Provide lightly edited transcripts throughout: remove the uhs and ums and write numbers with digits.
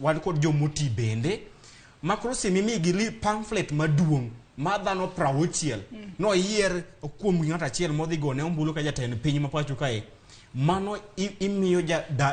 wan kod jomoti bende makro semimi gili pamphlet maduong madhano 60 no yier kuom ng'at achiel modhi gone ombulu ka jatend piny ma pacho kae mano imiyo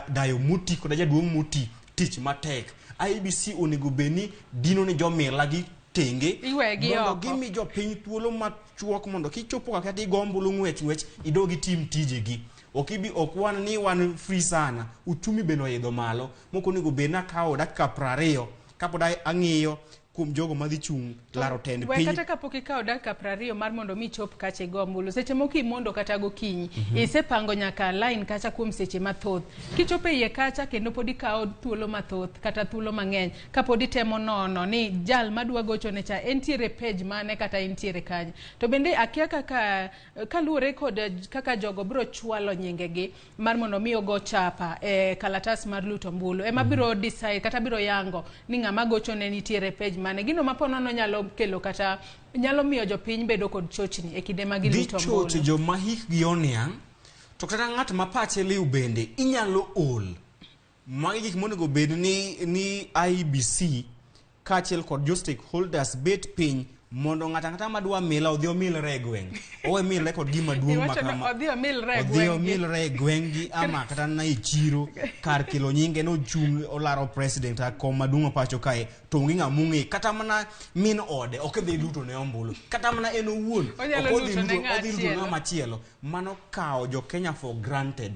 dayo muti kod jaduong' muti tich matek. IBC onego beni dino ni jomila gi tenge mondo gimi jopiny thuolo machuok mondo kichopo kaka ti gombulu ng'wech idogi tim tijegi. Okwan ni wan free sana, uchumi beno idho malo, moko nego bena kao dakika 20 kapod ang'iyo kuom jogo madhi chung laro tend piny. Kata kapok ikawo dakika 20 mar mondo mi chop kache gombulu, seche moko imondo kata gokinyi, isepango nyaka line kacha kuom seche mathoth. Kichope iye kacha kendo pod ikawo thuolo mathoth kata thuolo mang'eny, kapod itemo nono ni jal madwa gocho ne cha entiere page mane kata entiere kanye. To bende akia kaka kaluwore kod kaka jogo biro chwalo nyingegi mar mondo mi ogo chapa kalatas mar luto ombulu, ema biro decide kata biro yango ni ng'ama gocho ne nitiere page mane. Gino mapono no nyalo kelo kata nyalo miyo jopiny bedo kod chochni e kinde ma giluto ombulu. Choch joma hikgi oniang' to kata ng'at ma pache liu bende inyalo ol. Magi gik monego bed ni IBC kaachiel kod jo stakeholders bet piny mondo ng'ata madwa mila odhi omilre e gweng'. Owe milre kod gima duong' makama. Odhi omilre e gweng'gi ama kata na e chiro kar kelo nyinge no chung olaro president kom maduong' pacho kae to onge ng'amung'e kata mana min ode ok dhi luto ne ombulu. Kata mana en owuon odhi luto ng'ama chielo. Mano kao jo Kenya for granted.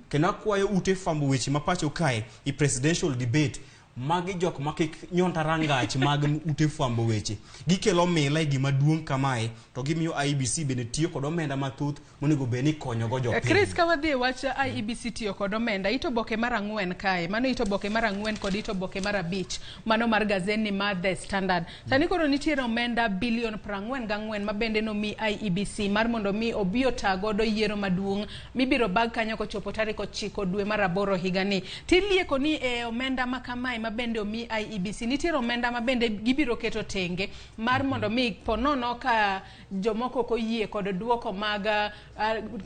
Kendo akwayo ute fwambo weche ma pacho kae i presidential debate magi jok makik nyonta rangach mag ute fwambo weche gikelo mila gima duong' kamae to gimiyo IBC bende tiyo kod omenda mathoth monego beni konyo go jopiny. Chris kawadhi wacha IBC tiyo kod omenda itoboke mar 4 kae, mano itoboke mar 4 kod itoboke mar 5 mano mar gazeni mar The Standard. Sani koro nitiere omenda bilion 44 ma bende no mi IBC mar mondo mi obio tagodo yiero maduong' mibiro bag kanyo kochopo tarik 9 dwe mar 8 higani. Tilieko ni omenda makamae mabende omi IBC nitiere omenda mabende gibiro keto tenge mar mondo mi ponono ka jomoko koyie kod duoko mag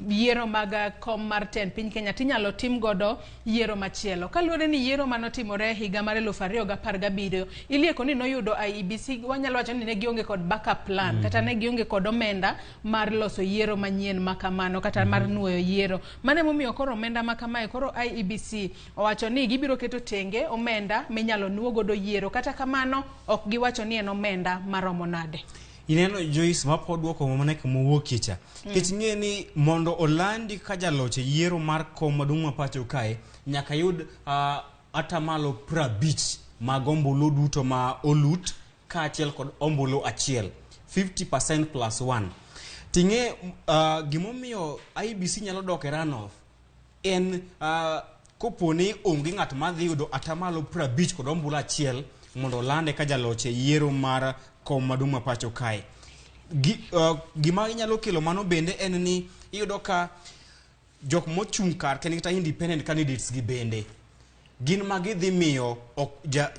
yiero mag kom mar ten piny Kenya tinyalo tim godo yiero machielo. Kaluwore ni yiero manotimore higa mar 2017 ilieko ni noyudo IBC wanyalo wacho ni ne gionge kod backup plan kata ne gionge kod omenda mar loso yiero manyien makamano kata mar nuoyo yiero. Mane momiyo koro omenda makamae koro IBC owacho ni gibiro keto tenge omenda minyalo nuogodo yiero kata kamano ok giwacho ni en omenda maromo nade. Ineno Joyce mapodwoko mamane kamowuokicha. Kech ng'e ni mondo olandi ka jaloche yiero mar kom maduong' ma pacho kae nyaka yud atamalo 50 mag ombulu duto ma olut kaachiel kod ombulu achiel 50% plus 1. Ting'e gimomiyo IBC nyalo dok e runoff en koponi onge ng'at madhi yudo atamalo 50 kod ombulu achiel mondo lande ka jaloche yiero mar kom maduong' ma pacho kae. Gima inyalo kelo mano bende en ni iyudo ka jok mochung' kar kendo kata independent candidates gi bende gin magi dhi miyo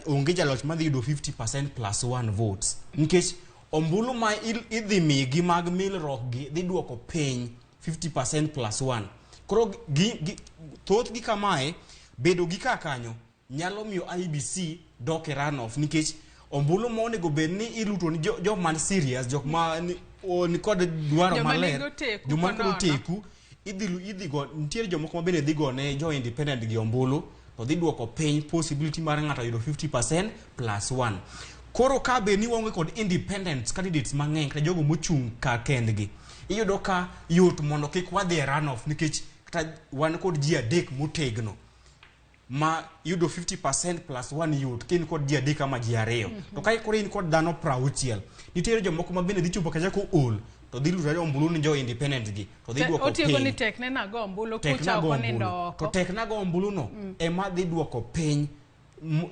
onge jaloch madhi yudo 50% plus 1 votes nikech ombulu ma idhi mi gi mag milruok gi dhi duoko piny 50% plus 1. Koro thoth gi kamae bedo gi kakanyo nyalo miyo IBC dok e runoff nikech ombulu mo onego bed ni iluto ni jok man serious, jok ma ni kod dwaro maler, joma kod teku idhi go nitiere jomoko mabende dhi go ne jo independent gi ombulu to dhi duoko piny possibility mar ng'ato yudo 50% plus 1. Koro ka be ni waonge kod independent candidates mang'eny kata jogo mochung' ka kendgi iyudo ka yot mondo kik wadhi e runoff nikech kata wan kod ji adek motegno ma yudo 50% plus 1 yot kin kod ji adek ama ji ariyo. To kai koro in kod dhano 60 nitiere jomoko mabende dhi chopo kacha ko ol to dhi luto ombulu ni jo independent gi to dhi duoko piny. Otieko ni tekne na go ombulu kucha oko nindo oko. To tekna go ombulu no ema dhi duoko piny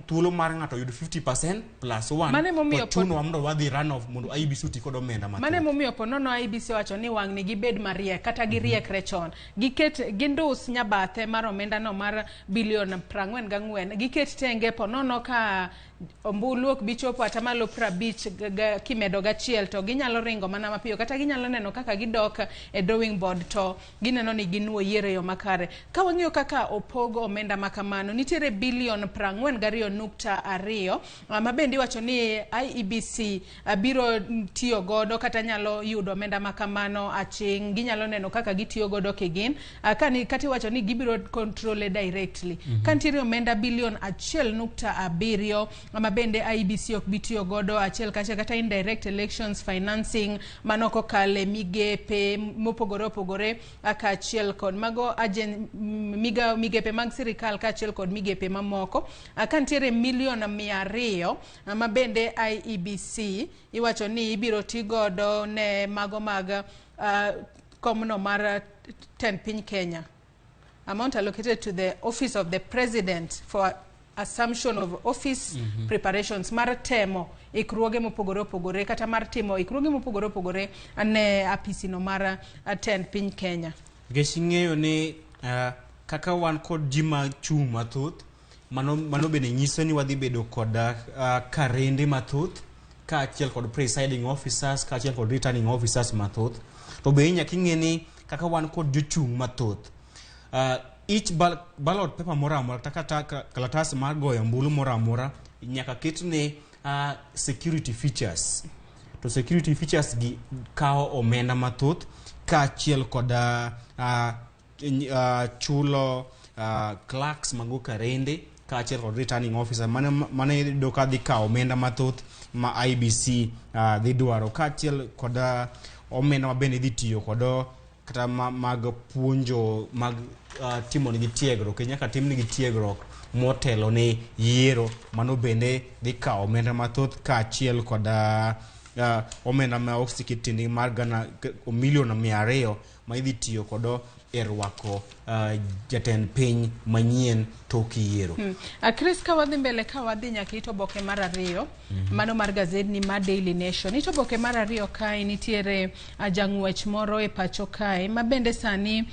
thuolo mar ng'ato yudo 50% plus 1 to chuno wamdo wadhi runoff mondo IBC ti kod omenda mathoth. Mane momiyo ponono IBC wacho ni wang' ni gibed mariek kata giriekre chon giket gindus nyabathe mar omenda no mar bilion 44 giket tenge ponono ka ombulu ok bichopo atamalo 50 kimedo gachiel to ginyalo ringo mana mapiyo kata ginyalo neno kaka gidok e drawing board to gineno ni ginuo yiero yo makare. Ka wang'iyo kaka opogo omenda makamano, nitiere bilion 42.2 mabendi wacho ni IEBC biro tiyo godo kata nyalo yudo omenda makamano aching, ginyalo neno kaka gitiyo godo kigin kati wacho ni gibiro control directly. Kantiere omenda bilion 1.7 mabende IEBC ok bitiyo godo achiel kachiel kata indirect elections financing manoko kale migepe mopogore opogore aka achiel kod mago migepe mag sirikal ka achiel kod migepe mamoko. Kantiere milion 200 mabende IEBC iwacho ni ibiro ti godo ne mago mag komno mar 10 piny Kenya. Amount allocated to the office of the president for assumption of office preparations mar temo ikruoge mopogore opogore kata mar timo ikruoge mopogore opogore ne apisi no mar 10 piny Kenya. Geshing'eyo ni kaka wan kod jima chung mathoth mano bende nyiso ni wadhi bedo kod karende mathoth ka achiel kod presiding officers ka achiel kod returning officers mathoth. To be nyaka ing'e ni kaka wan kod jochung mathoth, each ballot paper moramora kata kalatas mar goyo ombulu moramora nyaka ketne security features. To security features gi kao omenda mathoth ka achiel kod chulo clerks mago karende ka achiel kod returning officer mane do ka dhi kao omenda mathoth ma IEBC dhi dwaro ka achiel kod omenda mabende dhi tiyo kod kata mag puonjo mag timo nigi tiegruok nyaka tim nigi tiegruok motelo ne yiero mano bende dhi kao omenda mathoth ka achiel kod omenda ma oksikitini mar milion 200 ma idhi tiyo kod erwako jatend piny manyien tok yiero. Chris, ka wadhi mbele ka wadhi nyaka ito boke mar 2 mano mar gazet ni ma Daily Nation. Ito boke mar 2 kae nitiere jang'wech moro e pacho kae mabende sani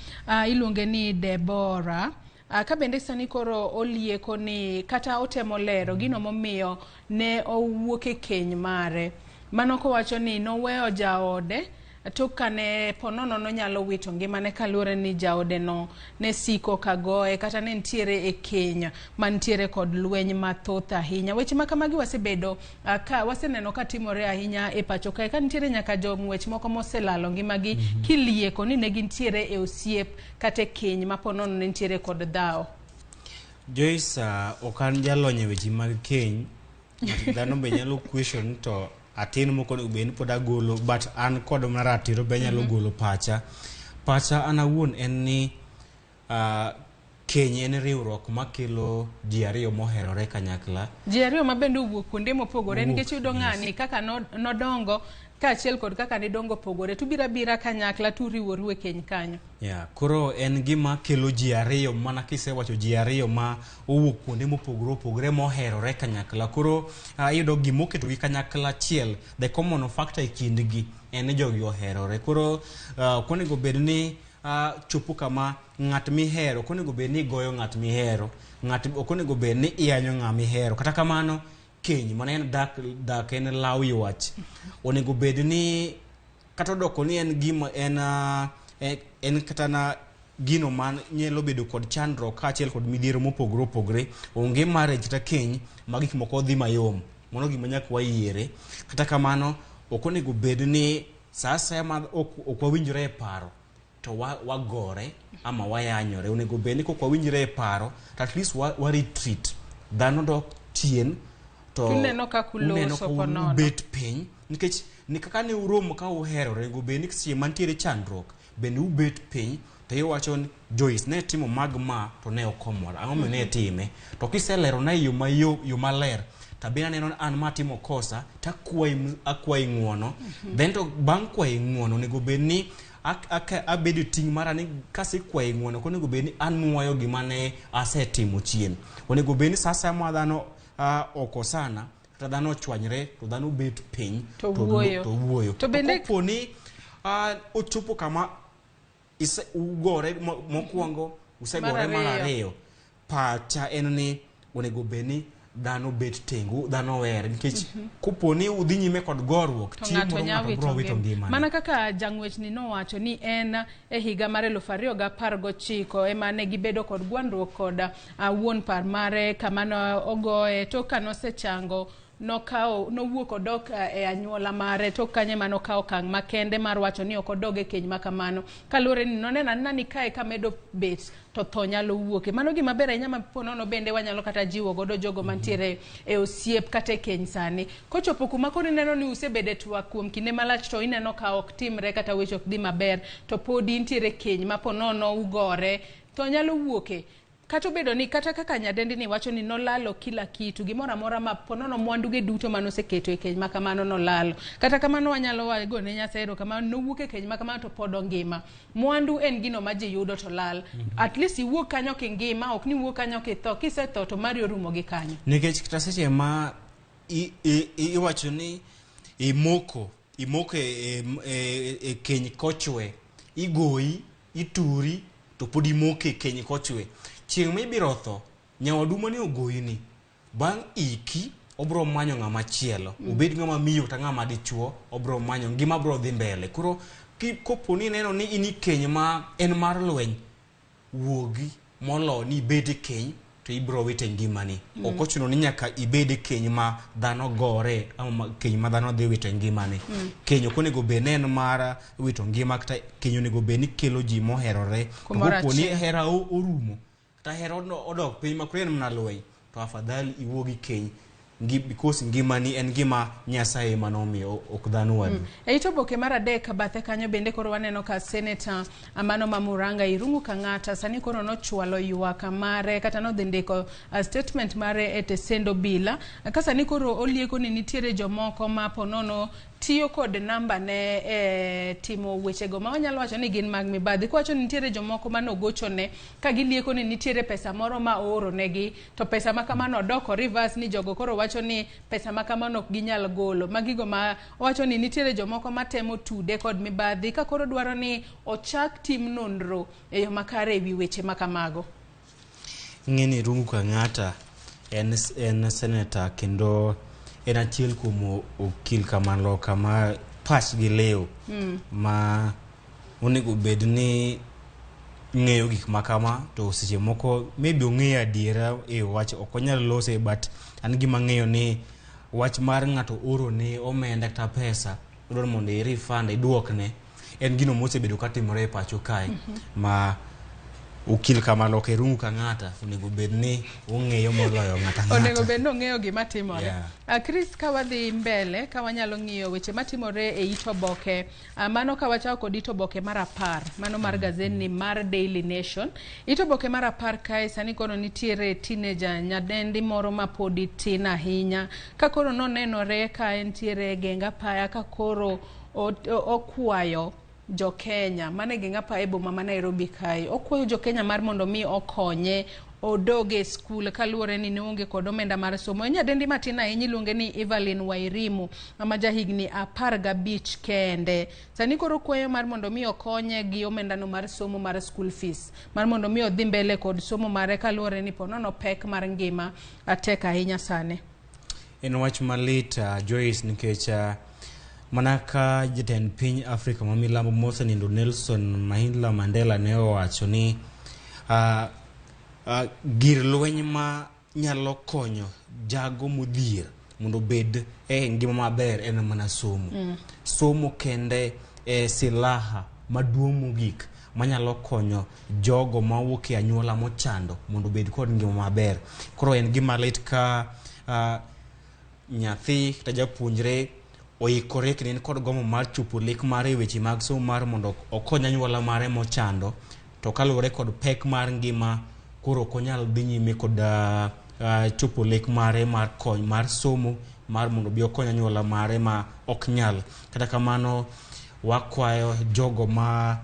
iluonge ni Deborah. Ka bende sani koro olieko ni kata otemo lero gino momiyo ne owuok e keny mare. Mano ko wacho ni noweyo jaode to kane ponono no nyalo wito ngimane kaluore ni jaode no ne siko kagoe kata ne ntiere e Kenya mantiere kod lweny mathoth ahinya. Weche makamagi wasebedo ka waseneno ka timore ahinya e pacho kae ka ntiere nyaka jong'wech moko moselalo ngimagi kilieko ni ne gintiere e osiep kata keny ma ponono ne ntiere kod dhao. Joyce okan jalonye weche mag keny dhano be nyalo question to atin moko ne ubeni pod agolo but an kod maratiro be nyalo golo pacha an awuon en ni keny en riwruok makelo ji ariyo moherore kanyakla, ji ariyo mabende owuok kuonde mopogore nikech yudo ng'ani kaka nodongo ka achiel kod kaka ne dongo pogore tu bira kanyakla tu riworu e keny kanyo. Koro en gima kelo ji ariyo mana kisewacho ji ariyo ma owuok kuonde mopogore opogore moherore kanyakla. Koro yudo gima oketo gi kanyakla achiel, the common factor e kindgi en jogi oherore. Koro konego bed ni chopo kama ng'at mihero konego bed ni goyo ng'at mihero, konego bed ni iyanyo ng'ama mihero. Kata kamano keny mana en dak en law ywach, onego bed ni kata doko ni en gima en kata na gino man nyalo bedo kod chandruok ka achiel kod midhiero mopogore opogore. Onge marriage ta keny ma gik moko dhi mayom, mono gima nyaka wayiere. Kata kamano ok onego bed ni sa asaya ma ok wawinjore e paro to wagore ama wayanyore. Onego bed ni kok wawinjore e paro to at least wa retreat, dhano dok chien to uneno ka kuloso ponono bet piny nikech ni kaka ne uromo ka uherore. Onego bed ni sie mantiere chandruok bende ubet piny to iwacho ni Joyce ne timo mag ma to ne okomora ang'o ne time, to kiselero na yo maler tabina neno an matimo kosa takwai ng'uono. Then to bang' kwai ng'uono onego bed ni abedo ting' mara ni kasi kwai ng'uono konego bed ni anuoyo gima ne asetimo chien. Onego bed ni sasa ma dhano okosana kata dhano ochwanyre to dhano bet piny to wuoyo. To bende koponi ochopo kama ugore mokwongo usegore mar ariyo, pacha en ni onego bed ni dhano bet tengu dhano wer nikech kuponi udhi nyime kod gorruok ng'ato nyalo wito ngima. Mana kaka jang'wech ni nowacho ni en e higa mar 2019 ema ne gibedo kod gwandruok kod wuon par mare kama ogoye to kanosechango nowuok odok e anyuola mare to kanye mano kawo okang' makende mar wacho ni ok odog e keny makamano kaluwore ni noneno ni kae kamedo bet to tho nyalo wuoke. Mano gima ber ahinya ma ponono bende wanyalo kata jiwo godo jogo mantiere e osiep kata e keny sani. Kochopo kuma koro ineno ni usebede twak kuom kinde malach to ineno ka ok timre kata weche ok dhi maber to pod intiere keny ma ponono ugore to nyalo wuoke. Kato bedo ni kata kaka nyadendi ni wacho ni nolalo kila kitu gimora mora ma ponono mwanduge duto manoseketo e keny makamano nolalo. Kata kamano wanyalo wago ne Nyasaye kamano nowuok e keny makamano to pod ngima. Mwandu en gino ma ji yudo to lal. At least iwuok kanyo kingima ok ni wuok kanyo kitho kisetho to mari orumo gi kanyo. Nikech kata seche ma iwacho ni imoko e keny kochwe igoyi ituri to pod imoke keny kochwe. Chieng' ma ibiro tho nyawadu mane ogoyi ni bang' iki obro manyo ng'ama chielo obed ng'ama miyo ta ng'ama dichuo obro manyo ngima bro dhi mbele. Koro koponi neno ni ini keny ma en mar lweny wuogi molo ni ibed keny to ibro wite ngimani. Ok ochuno ni nyaka ibed keny ma dhano gore ama keny ma dhano dhi wite ngimani. Keny ok onego bed en mar wito ngima kata keny onego bed ni kelo ji moherore. Koponi hera orumo ta hera odok piny makoro en mana lweny to afadhali iwuogi keny because ngimani en gima Nyasaye manomiyo ok dhano wadu. Eito boke mar adek bathe kanyo bende koro waneno ka Senator Amano Mamuranga Irungu Kang'ata sani koro nochwalo ywak mare kata nodhi ndiko statement mare e tesendo bila ka sani koro olieko ni nitiere jomoko ma ponono tiyo kod namba ne timo wechego ma wanyalo wacho ni gin mag mibadhi. Kwacho ni nitiere jomoko manogochone ka gilieko ni nitiere pesa moro ma ooro negi to pesa makamano doko reverse ni jogo koro wacho ni pesa makamano ok ginyal golo. Magigo ma wacho ni nitiere jomoko matemo tude kod mibadhi ka koro dwaro ni ochak tim nonro e yo makare e wi weche makamago. Ng'eni Irungu Kang'ata en senator kendo en achiel kuom okil kamalo kama pach gi leo ma onego bed ni ng'eyo gik makama to seche moko maybe ong'eyo adiera e wach ok onyal lose but an gima ng'eyo ni wach mar ng'ato oro ne omenda kata pesa dwaro mondo refund iduokne en gino mosebedo katimore e pacho kae ma ukil kamalo ke Irungu Kang'ata onego bed ni ong'eyo moloyo ng'ata ng'ata. Onego bed ni ong'eyo gima timore. Chris ka wadhi mbele ka wanyalo ng'iyo weche matimore e itoboke mano ka wachako kod itoboke mar 10 mano mar gazeni mar Daily Nation. Itoboke mar 10 kae sani kono nitiere teenager nyadendi moro ma podi tin ahinya ka koro nonenore ka entiere genga paya ka koro okwayo jo Kenya mane genga pa e boma ma Nairobi kae okwayo jo Kenya mar mondo mi okonye odoge skul kaluwore ni neonge kod omenda mar somo. Nyadendi matin ahinya iluonge ni Evelyn Wairimu ama jahigni 15 kende sani koro kwayo mar mondo mi okonye gi omenda no mar somo mar school fees mar mondo mi odhi mbele kod somo mare kaluwore ni ponono pek mar ngima atek ahinya sane. En wach malit Joyce nikech manaka jatend piny Afrika ma milambo mosenindo Nelson Mahindla Mandela ne owacho ni gir lweny ma nyalo konyo jago modhier mondo bed e ngima maber en mana somo. Somo kende silaha maduong' mogik manyalo konyo jogo mawuok e anyuola mochando mondo bed kod ngima maber. Koro en gima lit ka nyathi kata japuonjre oikore kinen kod gomo mar chopo lek mare weche mag somo mar mondo okony anyuola mare mochando to kaluwore kod pek mar ngima koro konyal dhi nyime kod chopo lek mare mar kony mar somo mar mondo bi okony anyuola mare ma ok nyal. Kata kamano wakwayo jogo ma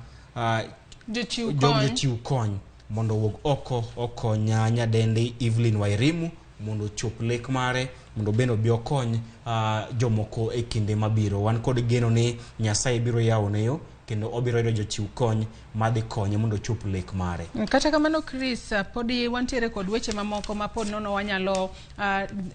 jochiw kony mondo wuog oko okonya nyadendi Evelyn Wairimu mondo chop lek mare mondo bendo bi okony jomoko e kinde mabiro. Wan kod geno ni Nyasaye biro yawo ne yo kendo obiro yudo jochiw kony madhi konye mondo chop lek mare. Kata kamano Chris, podi wantiere kod weche mamoko ma pod nono wanyalo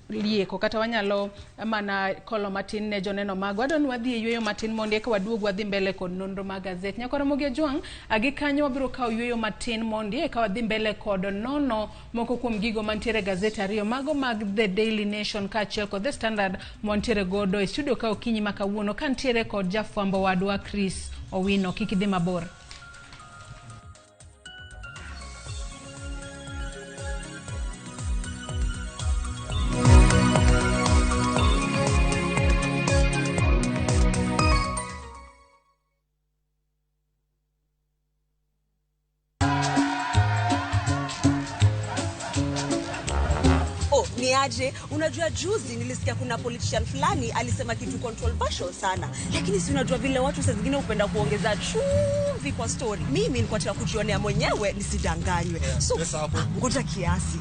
lieko kata wanyalo mana kolo matin ne joneno mago. Adon wadhi yweyo matin mondo eka waduog wadhi mbele kod nonro mag gazet. Nyakora Ramogi Ajwang, agi kanyo wabiro kawo yweyo matin mondo eka wadhi mbele kod nono moko kuom gigo mantiere gazet ariyo mago mag The Daily Nation kaachiel kod The Standard montiere godo e studio ka okinyi ma kawuono kantiere kod jafwambo wadwa Chris Owino. Kik idhi mabor. Niaje, unajua juzi nilisikia kuna politician fulani alisema kitu controversial sana, lakini si unajua vile watu saa zingine upenda kuongeza chumvi kwa story. Mimi nilikuwa nataka kujionea mwenyewe nisidanganywe. So ngoja kiasi.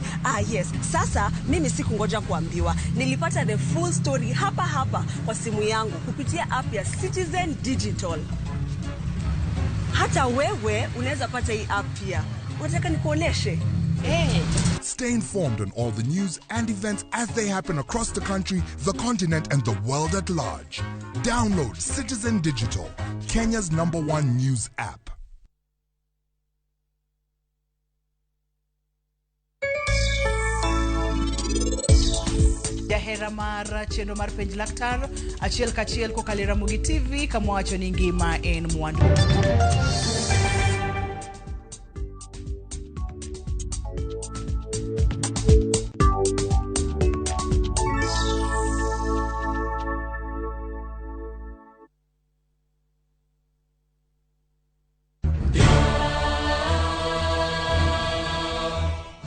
Yes, sasa mimi sikungoja kuambiwa. Nilipata the full story hapa kwa simu yangu kupitia app ya Citizen Digital. Hata wewe unaweza pata hii app pia. Unataka nikuoneshe? Hey. Stay informed on all the news and events as they happen across the country, the continent, and the world at large. Download Citizen Digital, Kenya's #1 news app. Jahera mar chenro mar penj laktar achiel kachiel kokalo Ramogi TV kama wacho ni ngima en mwandu.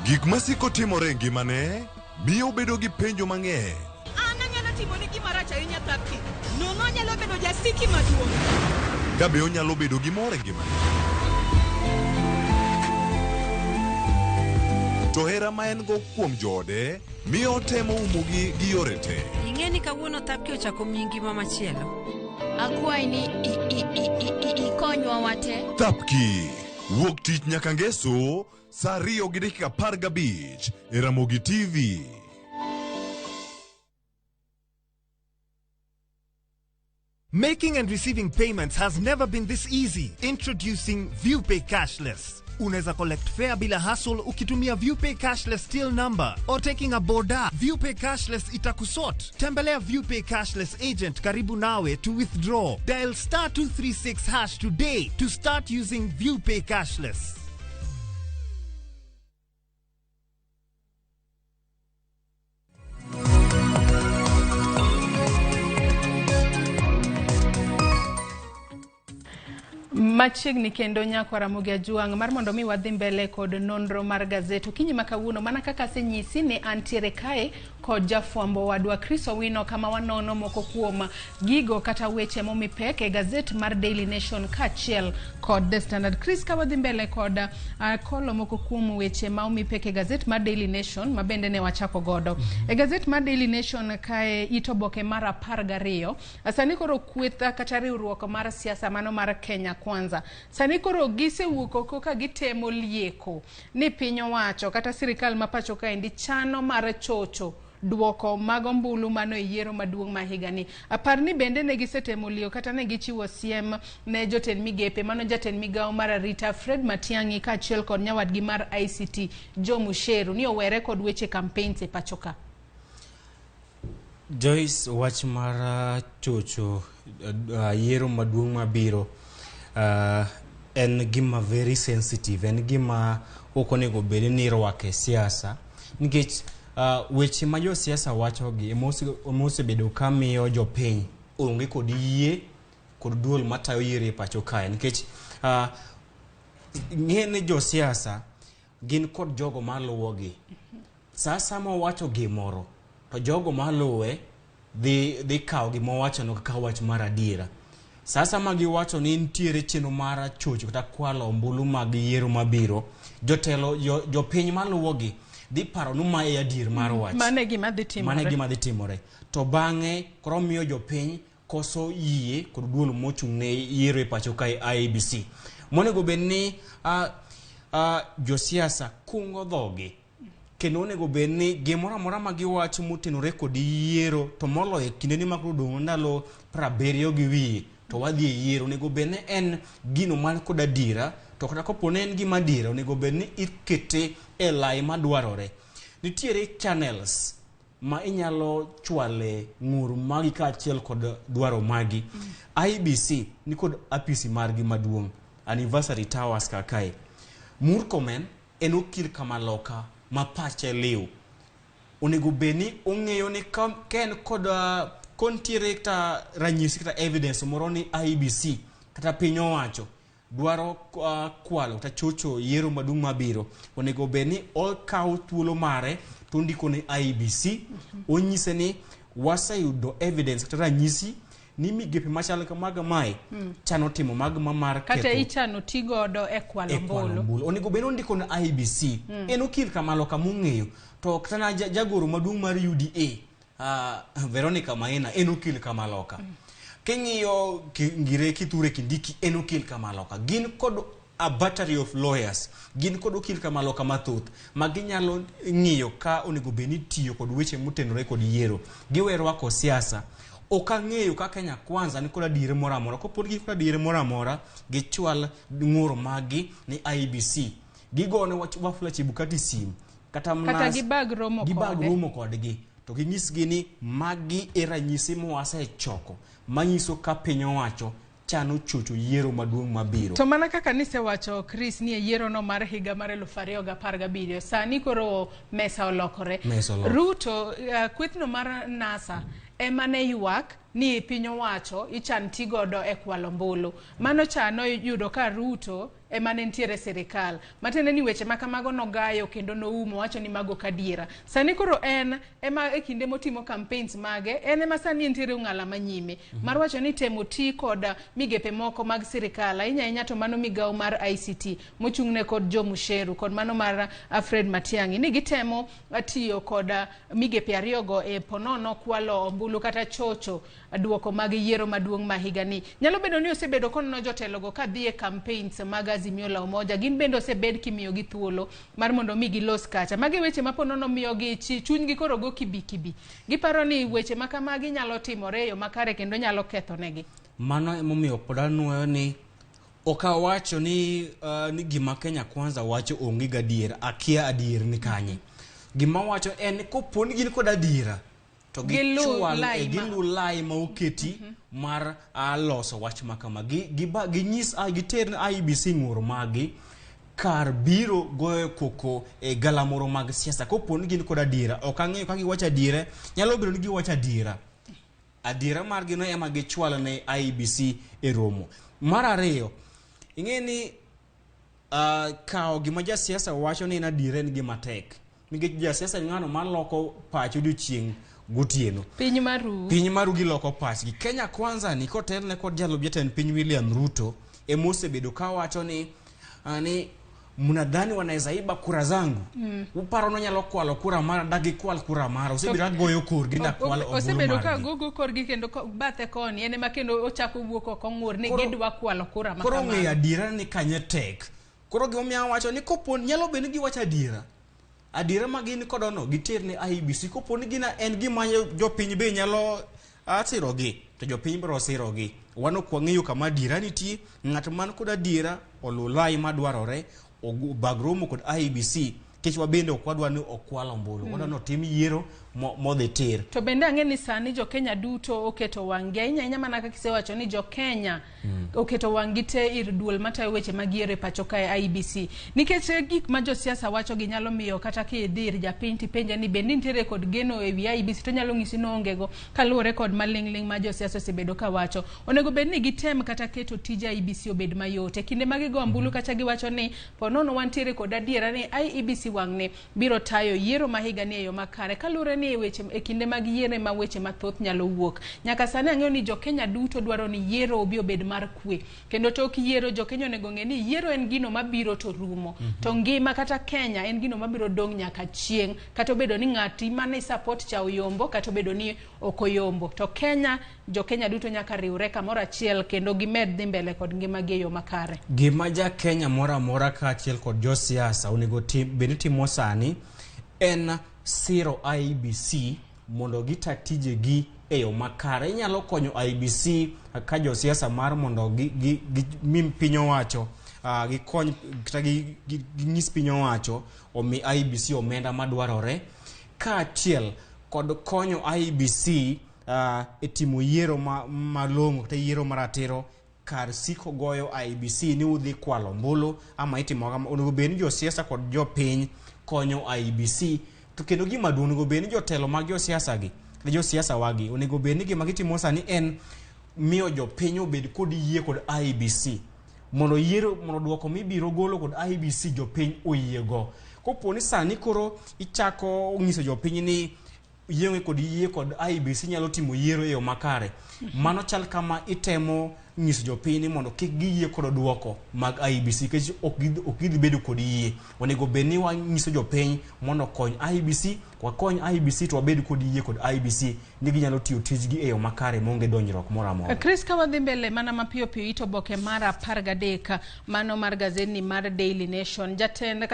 Gik masiko timore ngimane miyo bedo gi penjo mang'eny. Anyalo timo ni gima rach ahinya Tapki. Nono nyalo bedo jasiki maduong'. Kabe onyalo bedo gi mor e ngimane. To hera ma en go kuom joode miyo temo umogi gi yore te. Ing'eni kawuono Tapki ochako miyi ngima machielo. Akwayi ni ikonywa wate. Tapki wuok tich nyaka ngeso saa 2:15 e Ramogi TV. Making and receiving payments has never been this easy. Introducing ViewPay Cashless. Unaweza collect fare bila hassle ukitumia ViewPay Cashless till number or taking a boda. ViewPay Cashless itakusort. Tembelea ViewPay Cashless agent karibu nawe to withdraw. Dial *236# today to start using ViewPay Cashless. Machiegni kendo nyako Ramogi Ajwang mar mondo mi wadhi mbele kod nonro mar gazet okinyi makawuono mana kaka senyisi ni antiere kae kod jafwambo wadwa Chris Owino kama wanono moko kuom gigo kata weche momipek e gazet mar Daily Nation kaachiel kod The Standard. Chris, ka wadhi mbele kod kolo moko kuom weche ma omipek e gazet mar Daily Nation mabende ne wachako godo. E gazet mar Daily Nation kae itoboke mar 12 sani koro kwetha kata riwruok mar siasa mano mar Kenya Kwanza sani koro gise wuoko koka gitemo lieko ni piny owacho kata sirikal ma pacho kae ndi chano mar chocho duoko mag ombulu mano yiero maduong' ma higani. Apar ni bende ne gisetemo liyo kata ne gichiwo siem ne jotend migepe mano jatend migawo mar arita Fred Matiang'i kaachiel kod nyawadgi mar ICT Joe Musheru ni owere kod weche campaigns e pachoka. Joyce, wach mar chocho yiero maduong' mabiro en gima very sensitive, en gima okonego bedi ni rwake siasa nikech weche ma jo siasa wacho gi emose bedo kamiyo jopiny onge kod yie kod duol matayo yiero e pacho kae nikech ng'ene jo siasa gin kod jogo maluwogi. Sasa ma wacho gimoro to jogo maluwe dhi kawo gima wacho no kaka wach mar adiera. Sasa magi wacho ni ntiere chenro mar chocho kata kwalo ombulu mag yiero mabiro, jotelo jopiny maluwogi dhi paro ni ma e adier mar wach. Mane gima dhi timore. To bang'e koro miyo jopiny koso yie kod duol mochung' ne yiero e pacho kae IEBC. monego bedni josiasa kungo dhogi kendo onego bedni gimoro amora ma giwacho motenore kod yiero to moloyo kindeni mag odong' ndalo 70 gi wiye to wadhi e yiero onego bedni en gino man kod adiera to kata kopo ne en gima adiera onego bedni ikete e lai madwarore. Nitiere channels ma inyalo chwale ng'ur magi kaachiel kod dwaro magi. IBC ni kod apisi margi maduong' Anniversary Towers kakae. Murkomen en okil kamaloka ma pache liw. Onego bedni ong'eyo ni ken kod kontiere kata ranyisi kata evidence moro ni IBC kata piny owacho dwaro kwalo kata chocho yiero maduong' mabiro, onego bedni okawo thuolo mare to ndiko ne IBC onyise ni waseyudo evidence kata ranyisi ni migepe machal kamaga mai chano timo mag mamar ketho kata ichano tigodo e kwalo mbulu. Onego bedni ondiko ne IBC en okil kamaloka mong'eyo to kata jagoro maduong' mar UDA Veronica Maina en okil kamaloka. King'iyo ngire Kithure Kindiki en okil kamaloka. Gin kod a battery of lawyers, gin kod okil kamaloka mathoth ma ginyalo ng'iyo ka onego bedni tiyo kod weche motenore kod yiero. Giwero wako siasa. Ok ang'eyo ka Kenya Kwanza ni kod adiera moro amora. Kopod gi kod adiera moro amora gichwal ng'ur magi ni IBC. Gigone Wafula Chebukati sim kata gibag romo kodgi. To ginyisgi ni magi e ranyisi mwasechoko manyiso ka piny owacho chano chocho yiero maduong' mabiro. To mana kaka nisewacho Chris ni yiero no mar higa mar 2017 sani koro mesa olokore. Ruto kwethno mar NASA emane ywak ni piny owacho ichan tigodo e kwalo mbulu. Mano chano yudo ka Ruto emane ntiere serikal. Matende ni weche makamago nogayo kendo noumo wacho ni mago kadiera. Sani koro en ema e kinde motimo campaigns mage en ema sani ntiere ung'ala manyime. Mar wacho ni temo ti kod migepe moko mag serikal inya to mano migawo mar ICT mochung'ne kod Jomusheru kod mano mar Fred Matiang'i ni gitemo tiyo kod migepe ariyogo e ponono kwalo ombulu kata chocho duoko mag yiero maduong' ma higa ni. Nyalo bedo ni osebedo kono jotelogo ka dhi e campaigns mag Azimio la Umoja. Gin bende osebed kimiyo gi thuolo mar mondo mi gilos kacha. Mage weche maponono miyo gi chunygi koro go kibi. Giparo ni weche makamagi nyalo timore yo makare kendo nyalo ketho negi. Mano emomiyo pod anuoyo ni okawacho ni gima Kenya Kwanza wacho onge gadiera, akia adier ni kanye. Gima wacho en koponi gin kod adiera to gilu lai ma oketi mar loso wach makama ginyis giter IBC ng'ur magi kar biro goyo koko e galamoro mag siasa koponi gin kod adiera. Ok ang'eyo ka giwacho adiera, nyalo bedo ni giwacho adiera margi no ema gichwalo ne IBC e romo. Mar ariyo, ing'eni kawo gima jasiasa wacho ni en adiera en gima tek. Nikech jasiasa ni ng'ano maloko pacho odiochieng' gotieno. Piny maru giloko pachgi. Kenya Kwanza ni kotelne kod jalob jatend piny William Ruto emosebedo ka wacho ni mnadhani wanaweza iba kura zangu. Uparo no nyalo kwalo kura mara dagi kwal kura mara osebedo goyo korgi na kwalo obulu. Osebedo ka gogo korgi kendo bathe koni ene makendo ochako wuok oko ng'ur ni gidwa kwalo kura makama. Koro ng'eyo adiera ni kanye tek. Koro gimomiyo wacho ni koponi nyalo bedo ni giwacho adiera magin kodono giter ne IBC koponi gina en gima jopiny be nyalo sirogi to jopiny biro sirogi. Wano kwa ng'eyo kama adiera nitie, ng'at man kod adiera olulai madwarore bagromo kod IBC kech wabende okwadwa ni okwalo mbulu. Wadwa no tim yiero modhi tir. To bende ang'eni sani jo Kenya duto oketo wang'gi inya mana kaka kisewacho ni jo Kenya oketo wang'gi te ir duol matayo weche mag yiero e pacho kae IBC. Nikech gik ma jo siasa wacho gi nyalo miyo kata kidhir japiny tipenja ni bende nitiere kod geno e wi IBC to nyalo ng'isi no ongego kaluwore kod maling'ling ma jo siasa osebedo ka wacho. Onego bedni gitem kata keto tije IBC obed mayot. E kinde magigo mbulu kacha giwacho ni ponono wantiere kod adiera ni IBC wang'ne biro tayo yiero ma higa ni e yo makare kaluwore ni weche e kinde mag yiero ma weche mathoth nyalo wuok. Nyaka sani ang'eyo ni jo Kenya duto dwaro ni yiero obi obed mar kwe. Kendo tok yiero jo Kenya onego ng'e ni yiero en gino mabiro to rumo. To ngima kata Kenya en gino mabiro dong nyaka chieng'. Kata obedo ni ng'ati mane support cha oyombo kata obedo ni ok oyombo. To Kenya jo Kenya duto nyaka riwre kamoro achiel kendo gimed dhi mbele kod ngima gi yo makare. Gima ja Kenya mora mora ka achiel kod jo siasa onego bed timo sani en siro IBC mondo gita tije gi e yo makare. Inyalo konyo IBC ka jo siasa mar mondo mi piny owacho gikony kata ginyis piny owacho omi IBC omenda madwarore ka achiel kod konyo IBC e timo yiero malong'o kata yiero maratiro kar siko goyo IBC ni udhi kwalo mbulu ama itimo onego bed ni jo siasa kod jo piny konyo IBC. To kendo gima duong' onego bed ni jotelo mag jo siasa gi jo siasa wagi onego bed ni gima gitimo sani en miyo jo piny obed kod yie kod IBC mondo yiero mondo duoko mibiro golo kod IBC jo piny oyiego. Kopo ni sani koro ichako nyiso jo piny ni yie kod IBC nyalo timo yiero e yo makare, mano chal kama itemo nyiso jo piny mondo kik giyie kod duoko mag IBC kech ok gidhi bedo kod yie. Onego bed ni wanyiso jo piny mondo kony IBC, wakony IBC to wabed kod yie kod IBC ni ginyalo tiyo tijgi e yo makare monge donjruok moro amora. Chris ka wadhi mbele mana mapiyo piyo ito boke mara 13 mano mar gazeti mar Daily Nation. Jatend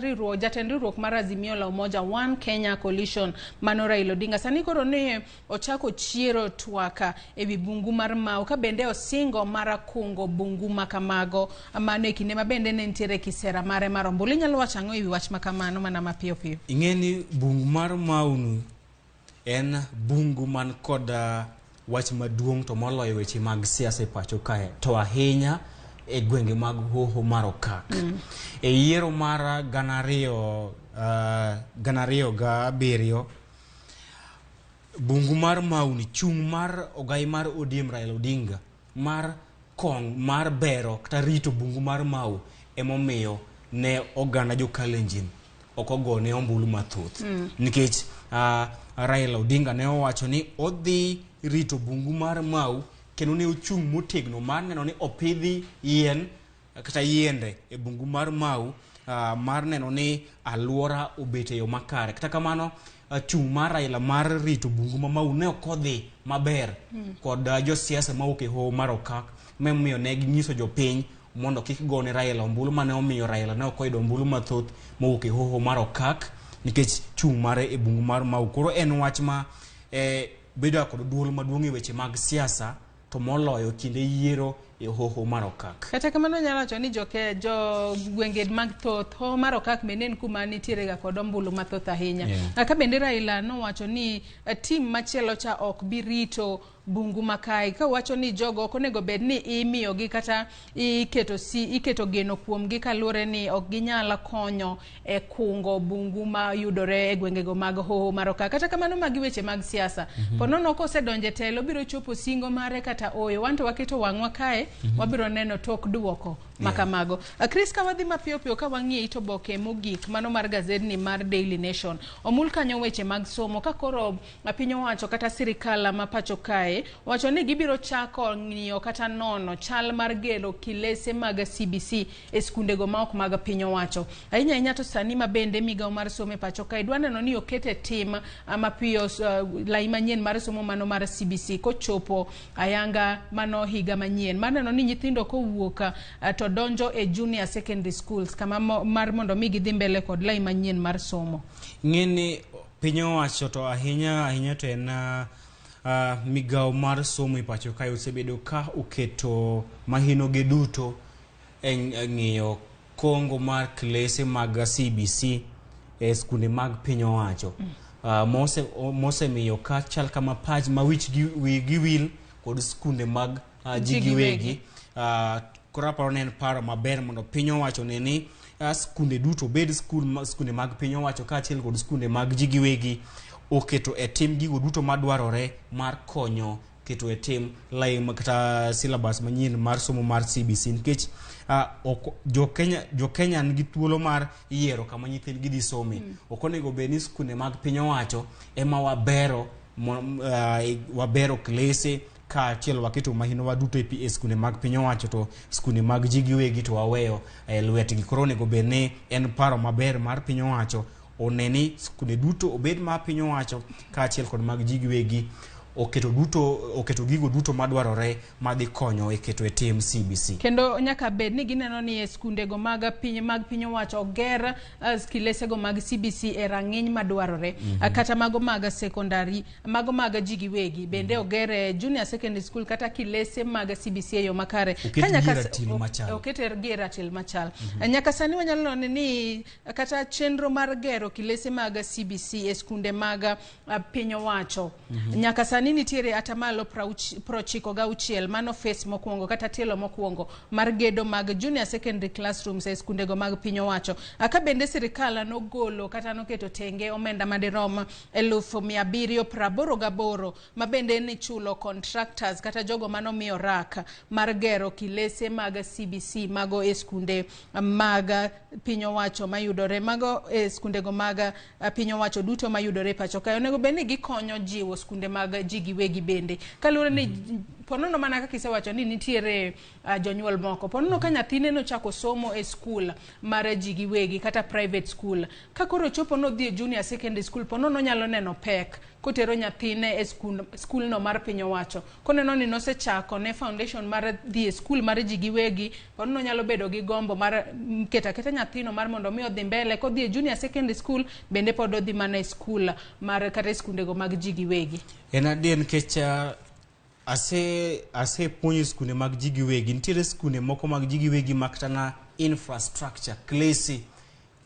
riwruok mar Azimio la Umoja One Kenya Coalition mano Raila Odinga sani koro ne ochako chiero twaka e wi bungu mar Mau ka bende osingo mara kungo bungu makamago mano e kinde mabende ne ntiere kisera mare mar ombulu. Inyalo wacho ang'o e wi wach makamano mana mapiyo piyo? Ing'eni bungu mar Mau en bungu man kod wach maduong' to moloyo weche mag siasa e pacho kae to ahinya e gwenge mag hoho mar okak. E yiero mar gana ariyo ga abiriyo bungu mar Mau ni chung' mar ogai mar ODM Raila Odinga mar bero kata rito bungu mar Mau emomiyo ne oganda jo Kalenjin okogone ombulu mathoth nikech Raila Odinga ne owacho ni odhi rito bungu mar Mau kendo ne ochung' motegno mar neno ni opidhi yien kata yiende e bungu mar Mau mar neno ni alwora obet e yo makare. Kata kamano chung' mar Raila mar rito bungu ma Mau ne okodhi maber kod jo siasa mawuok e hoho mar okak momiyo ne ginyiso jo piny mondo kik gone Raila ombulu mane omiyo Raila ne okoyudo ombulu mathoth mawuok e hoho mar okak nikech chung' mare e bungu mar Mau. Koro en wach ma bedo kod duol maduong' e weche mag siasa to moloyo kinde yiero e hoho mar okak. Kata kamano nyalo wacho ni jo gwenge mag thoth hoho mar okak menen kuma nitiere ga kod ombulu mathoth ahinya. Ka bende Raila nowacho ni tim machielo cha ok bi rito bungu makai ka wacho ni jogo ok onego bed ni imiyo gi kata iketo geno kuom gi kalure ni ok ginyala konyo e kungo bungu ma yudore e gwengego mag hoho mar okak. Kata kamano magi weche mag siasa ponono ko osedonje telo biro chopo singo mare kata oyo wanto waketo wang'wa kae wabiro neno tok duoko makamago. Chris ka wadhi mapiyo piyo ka wang'iye ito boke mogik mano mar gazedni mar Daily Nation omul kanyo weche mag somo ka koro piny owacho kata sirikal ma pacho kae wacho ni gibiro chako ng'iyo kata nono chal mar gero kilese mag CBC e skundego ma ok mag piny owacho. Ahinya to sani ma bende migawo mar somo e pacho kae dwa neno ni okete tim mapiyo lai manyien mar somo mano mar CBC kochopo ayanga mano higa manyien mar neno ni nyithindo kowuok to donjo e junior secondary schools kama mar mondo mi gidhi mbele kod lai manyien mar somo. Ng'eni piny owacho to ahinya to en migawo mar somo e pacho kae osebedo ka oketo mahinoge duto e ng'iyo kongo mar klese mag CBC e skunde mag piny owacho. Mosemiyo ka chal kama pach ma wigi wil kod skunde mag jigiwegi. Kora paro ne en paro maber mondo piny owacho ni skunde duto bed skunde mag piny owacho ka achiel kod skunde mag jigiwegi oketo e tim gigo duto madwarore mar konyo keto e tim lai kata syllabus manyien mar somo mar CBC nikech jo Kenya nigi thuolo mar yiero kama nyithindgi dhi some. Ok onego bed ni skunde mag piny owacho ema wabero klese ka achiel waketo mahino waduto e skunde mag piny owacho, to skunde mag ji giwegi to waweyo lwetgi. Koro onego bed ni en paro maber mar piny owacho oneni skunde duto obed ma piny owacho ka achiel kod mag ji giwegi oketo gigo duto madwarore madhi konyo e keto e tim CBC. Kendo nyaka bed ni gineno ni e skunde go mag piny owacho oger skilese go mag CBC e rang'iny madwarore, kata mago mag secondary, mago mag ji giwegi bende oger junior secondary school kata kilese mag CBC e yo makare. Oketer gi ratil machal. Nyaka sani wanyalo neno ni kata chenro mar gero kilese mag CBC e skunde mag piny owacho nyaka sani nitiere atamalo 96 mano face mokwongo kata tielo mokwongo mar gedo mag junior secondary classrooms e skunde go mag piny owacho. Aka bende sirikal nogolo kata noketo tenge omenda madirom 788 ma bende ni chulo contractors kata jogo mano miyo rak mar gero kilese mag CBC mago e skunde mag piny owacho mayudore, mago e skunde go mag piny owacho duto mayudore pacho kae. Onego bende gikonyo jiwo skunde mag ji giwegi bende kaluwore ni ponono mana kaka isewacho ni nitiere jonyuol moko ponono ka nyathine no chako somo e skul mar ji giwegi kata private school, ka koro chopo no dhi e junior secondary school ponono nyalo neno pek kotero nyathine e skul no mar piny owacho, koneno ni nosechako ne foundation mar dhi e skul mar ji giwegi, ponono nyalo bedo gi gombo mar keta nyathino mar mondo mi odhi mbele kodhi e junior secondary school bende pod odhi mana e skul mar kata skunde go mag ji giwegi. En adien kecha ase puonjo skunde mag ji giwegi, nitiere skunde moko mag ji giwegi maktana infrastructure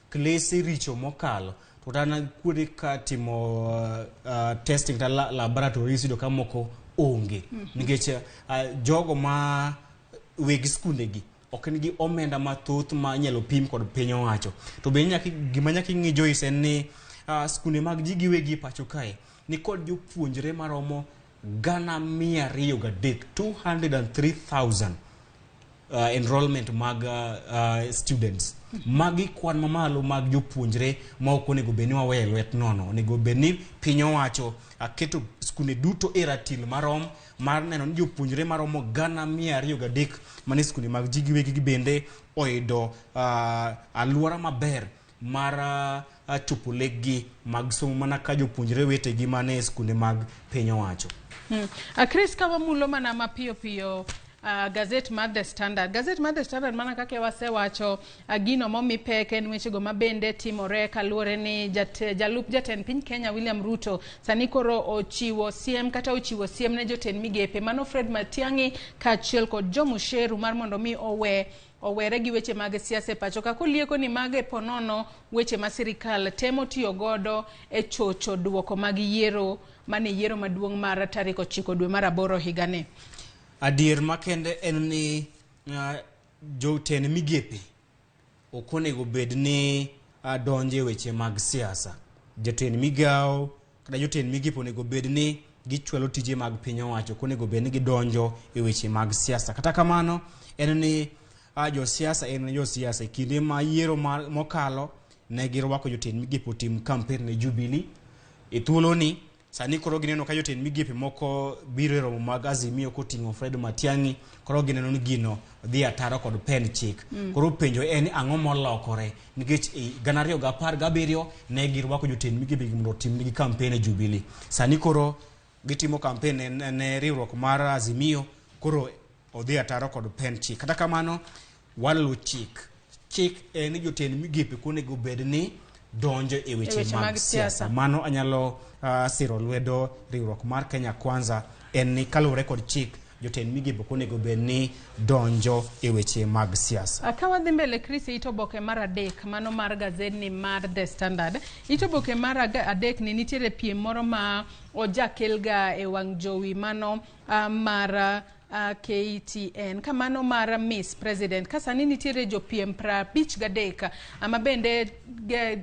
klese richo mokalo to tana kuonde ka timo testing ta laboratories do kamoko onge nikech jogo ma weg skunde gi ok nigi omenda mathoth ma nyalo pim kod piny owacho. To be gima nyaka ing'i Joyce en ni skunde mag ji giwegi pacho kae ni kod jopuonjre maromo 203,000 enrollment mag students. Magi kwan mamalo mag jopuonjre ma ok onego bed ni waweyo lwet nono. Onego bed ni piny owacho keto skunde duto e ratil marom mar neno ni jopuonjre maromo 203 mane skunde mag ji giwegi bende oyudo alwora maber mar chopo lekgi mag somo mana ka jopuonjre wetegi mane skunde mag piny owacho. Chris kawa mulo mana mapiyo gaset mar The Standard. Gaset mar The Standard mana kake wasewacho gino momi pek en weche go mabende timore kaluwore ni jalup jatend piny Kenya William Ruto sani koro ochiwo siem ne jotend migepe mano Fred Matiang'i kaachiel kod Jomusheru mar mondo mi owere gi weche mag siasa pacho ka kolieko ni mage ponono weche ma sirikal temo tiyo godo e chocho duoko mag yiero mane yiero maduong' mar tarik 9 dwe mar 8 higane. Adier makende en ni jotend migepe ok onego bed ni donje weche mag siasa. Jotend migao kata jotend migepe onego bed ni gichwalo tije mag piny owacho, ok onego bed ni gidonjo e weche mag siasa. Kata kamano en ni jo siasa kinde ma yiero mokalo ne girwako jotend migepe tim campaign ne Jubilee e thuolo ni sani koro gineno ka jotend migepe moko biro e romo mag Azimio koting'o Fred Matiang'i, koro gineno ni gino dhi ataro kod pen chik. Koro penjo en ni ang'o molokore nikech 2017 ne girwako jotend migepe mondo otim nigi campaign e Jubilee. Sani koro gitimo campaign ne riwruok mar Azimio, koro odhi ataro kod pen chik. Kata kamano walu chik en ni jotend migepe konego bed ni donjo e weche mag siasa. Mano anyalo siro lwedo riwruok mar Kenya Kwanza en ni kaluwore kod chik jotend migepe konego bed ni donjo e weche mag siasa. Akawa dhi mbele Chris itoboke mar 3 mano mar gazedni mar The Standard. Itoboke mar 3 ni nitiere piem moro ma ojakelga e wang' jowi mano mar KTN kamano mar Miss President kasani nitiere jopiem 53 ama bende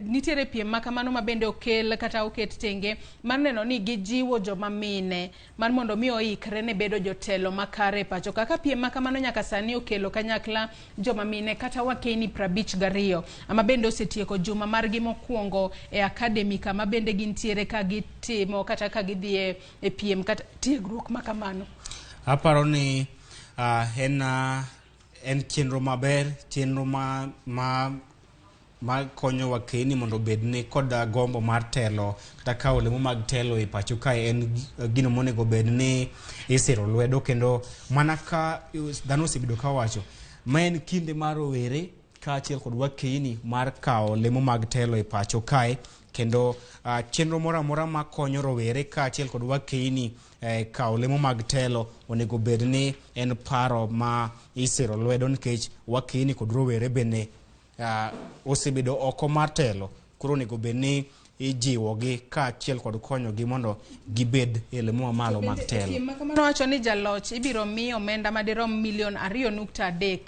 nitiere piem makamano ma bende okel kata oket tenge mar neno ni gijiwo joma mine mar mondo mi oikre ne bedo jotelo makare pacho kaka piem makamano nyaka sani okelo kanyakla joma mine kata wakeni 52 ama bende osetieko juma margi mokwongo e academy kama bende gintiere ka gitimo kata ka gidhie e piem kata tiegruok makamano. Aparo ni en chenro maber, chenro ma konyo wakeni mondo bedni kod gombo mar telo kata kawo lemo mag telo e pacho kae en gino monego bedni isiro lwedo kendo mana ka dhano osebedo ka wacho ma en kinde mar rowere kaachiel kod wakeni mar kawo lemo mag telo e pacho kae kendo chenro moro amora ma konyo rowere kaachiel kod wakeni kawo lemo mag telo onego bedni en paro ma isiro lwedo nikech wakeni kod rowere bende osebedo oko mar telo koro onego bedni ijiwogi kaachiel kod konyogi mondo gibed e lemo mamalo mag telo. Makamano wacho ni jaloch ibiro mi omenda madirom milion 2.3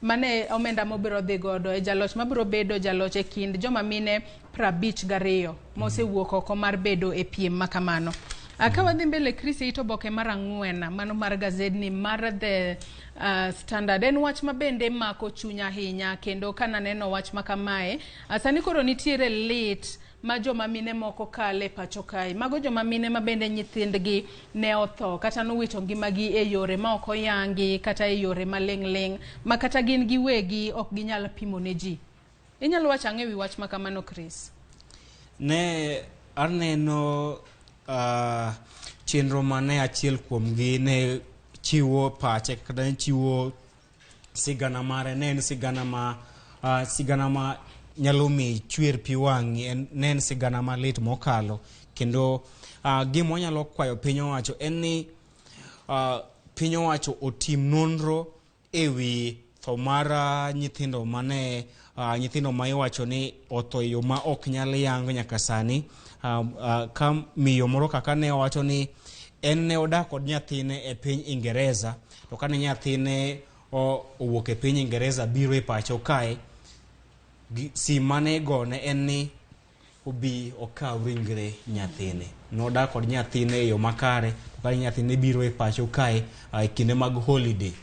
mane omenda mobiro dhi godo e jaloch mabiro bedo jaloch e kind joma mine 52 mosewuok oko mar bedo e piem makamano. Akawa dhi mbele Chris ito boke mar 4 mano mar gazedni mar The Standard en wach mabende mako chunya ahinya kendo kana neno wach makamae sani koro nitiere lit ma joma mine moko kale pacho kae mago joma mine mabende nyithindgi ne otho kata nowito ngimagi e yore ma ok oyangi kata e yore maleng' ma kata gin giwegi ok ginyal pimo ne ji. Inyalo wacho ang'e wi wach makamano Chris? Ne aneno chenro mane achiel kuomgi ne chiwo pache kata ne chiwo sigana mare ne en sigana ma nyalo mi chwer pi wang'i ne en sigana malit mokalo kendo gima wanyalo kwayo piny owacho en ni piny owacho otim nonro e wi tho mar nyithindo mane nyithindo ma iwacho ni otho yo ma ok nyal yang nyaka sani ka miyo moro kaka ne owacho ni en ne odak kod nyathine e piny Ingereza to kane nyathine owuok e piny Ingereza biro e pacho kae simane gone en ni obi okaw ringre nyathine nodak kod nyathine e yo makare to kane nyathine biro e pacho kae e kinde mag holiday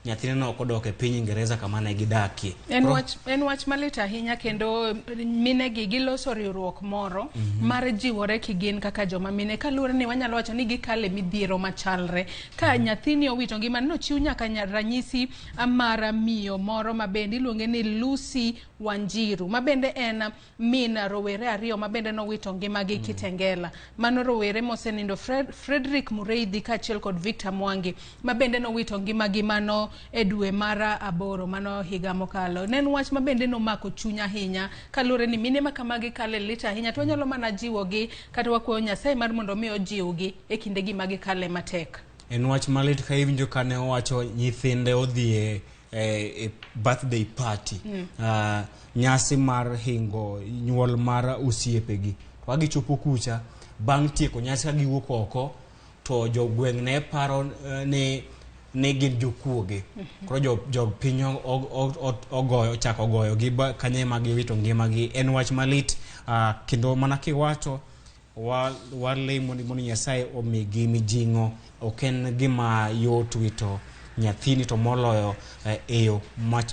nyathine no kodok e piny Ingereza kama ne gidakie. En wach malit ahinya kendo minegi giloso riwruok moro mar jiwore kigin kaka joma mine kaluwore ni wanyalo wacho ni gikale midhiero machalre ka nyathini owito ngima nochiw nyaka ranyisi amara miyo moro mabende iluonge ni Lucy Wanjiru mabende en min rowere 2 mabende nowito ngimagi Kitengela mano rowere mosenindo Frederick Mureithi kaachiel kod Victor Mwangi mabende nowito ngimagi mano e dwe mara 8 mano higa mokalo. Nen wach mabende nomako chunya ahinya kaluwore ni mine makamagi kale lit ahinya to wanyalo mana jiwogi kata wakwayo Nyasaye mar mondo mi ojiwgi e kindegi magi kale matek. En wach malit ka iwinjo kane owacho nyithinde odhi e birthday party nyasi mar hingo nyuol mar usiepegi to gichopo kucha bang' tieko nyasi ka giwuok oko to jogweng' ne paro ne gin jokuoge koro jopiny chako goyo gi kanye ma giwito ngimagi. En wach malit kendo mana kiwacho walemo ni mondo Nyasaye omigi mijing'o ok en gima yot wito nyathini to moloyo eyo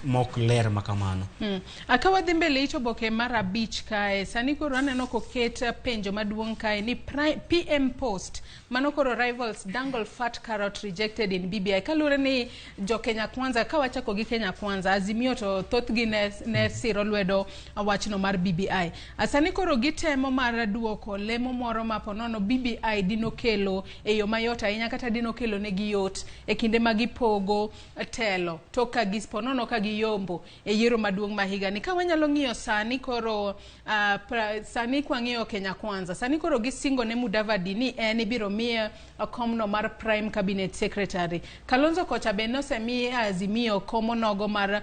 mok ler makamano. Akawa dhi mbele ito boke mar 5 kae sani koro aneno koket penjo maduong' kae ni PM post mano koro rivals dangle fat carrot rejected in BBI kaluwore ni jo Kenya Kwanza kawachako gi Kenya Kwanza Azimio to thothgi ne siro lwedo wachno mar BBI asani koro gitemo mar duoko lemo moro maponono BBI dinokelo e yo mayot ahinya kata dinokelo ne giyot e kinde magipong pogo telo to ka gisponono ka giyombo e yiero maduong' ma higa ni. Ka wanyalo ng'iyo sani koro sani kwang'iyo Kenya Kwanza, sani koro gisingo ne Mudavadi ni en ibiro miye komno mar Prime Cabinet Secretary. Kalonzo kocha be nosemiye Azimio komo nogo mar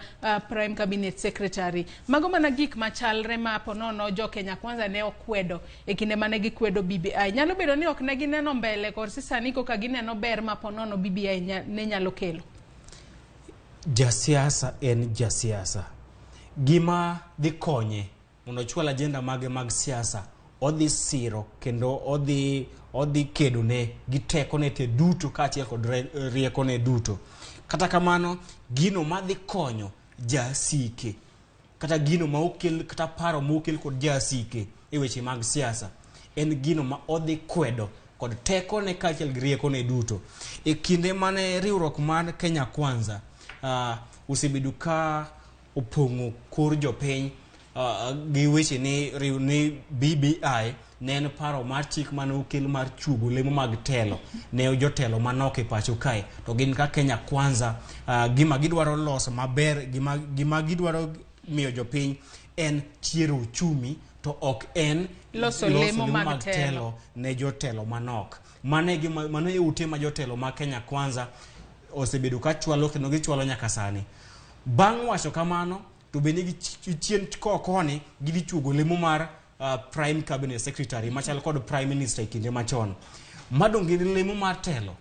Prime Cabinet Secretary. Mago mana gik machalre ma ponono jo Kenya Kwanza ne okwedo e kinde mane gikwedo BBI. Nyalo bedo ni ok ne gineno mbele kor sani koka gineno ber ma ponono BBI ne nyalo kelo. Jasiasa en jasiasa. Gima dhi konye mondo chwal agenda mag siasa, odhi siro kendo odhi kedo ne giteko ne te duto kaachiel kod rieko ne duto. Kata kamano gino madhi konyo jasike kata gino ma okel kata paro ma okel kod jasike e weche mag siasa en gino ma odhi kwedo kod teko ne kaachiel gi rieko ne duto. E kinde mane riwruok mar Kenya Kwanza usebedo ka opong'o kor jopiny gi weche ni BBI ne en paro mar chik mane okel mar chugo lemo mag telo ne jotelo manok e pacho kae, to gin ka Kenya Kwanza gima gidwaro loso maber, gima gidwaro miyo jopiny en chiero uchumi to ok en loso lemo mag telo ne jotelo manok. Mane e ute ma jotelo ma Kenya Kwanza osebedo ka chwalo kendo gichwalo nyaka sani. Bang' wacho kamano to bende gichien koni gidhi chugo lemo mar Prime Cabinet Secretary machal kod Prime Minister e kinde machon. Madong gi lemo mar telo.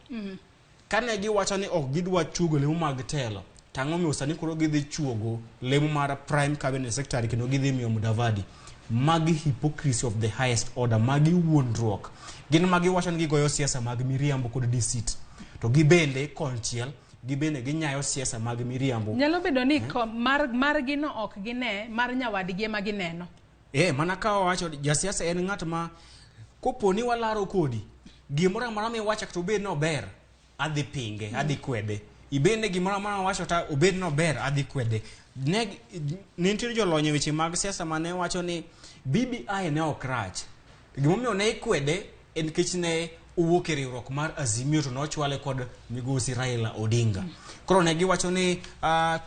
Kane giwacho ni ok gidwa chugo lemo mag telo, tang'o mi sani koro gidhi chugo lemo mar Prime Cabinet Secretary kendo gidhi miyo Mudavadi. Magi hypocrisy of the highest order, magi wuondruok. Gin magi wacho ni gigoyo siasa mag miriambo kod deceit. To gibende konchiel gibende ginyayo siasa mag miriambo. Nyalo bedo ni mar gino ok gine, mar nyawadgi ma gineno. Mana ka wacho jasiasa en ng'at ma koponi walaro kodi gimoro amora mi wacho to bed no ber, adhi pinge, adhi kwede. Ibende gimoro amora wacho ta obed no ber, adhi kwede. Ne nitie jolony weche mag siasa mane wacho ni BBI ne ok rach. Gimomiyo ne kwede en kech ne owuok e riwruok mar Azimio to nochwale kod migosi Raila Odinga. Koro ne giwacho ni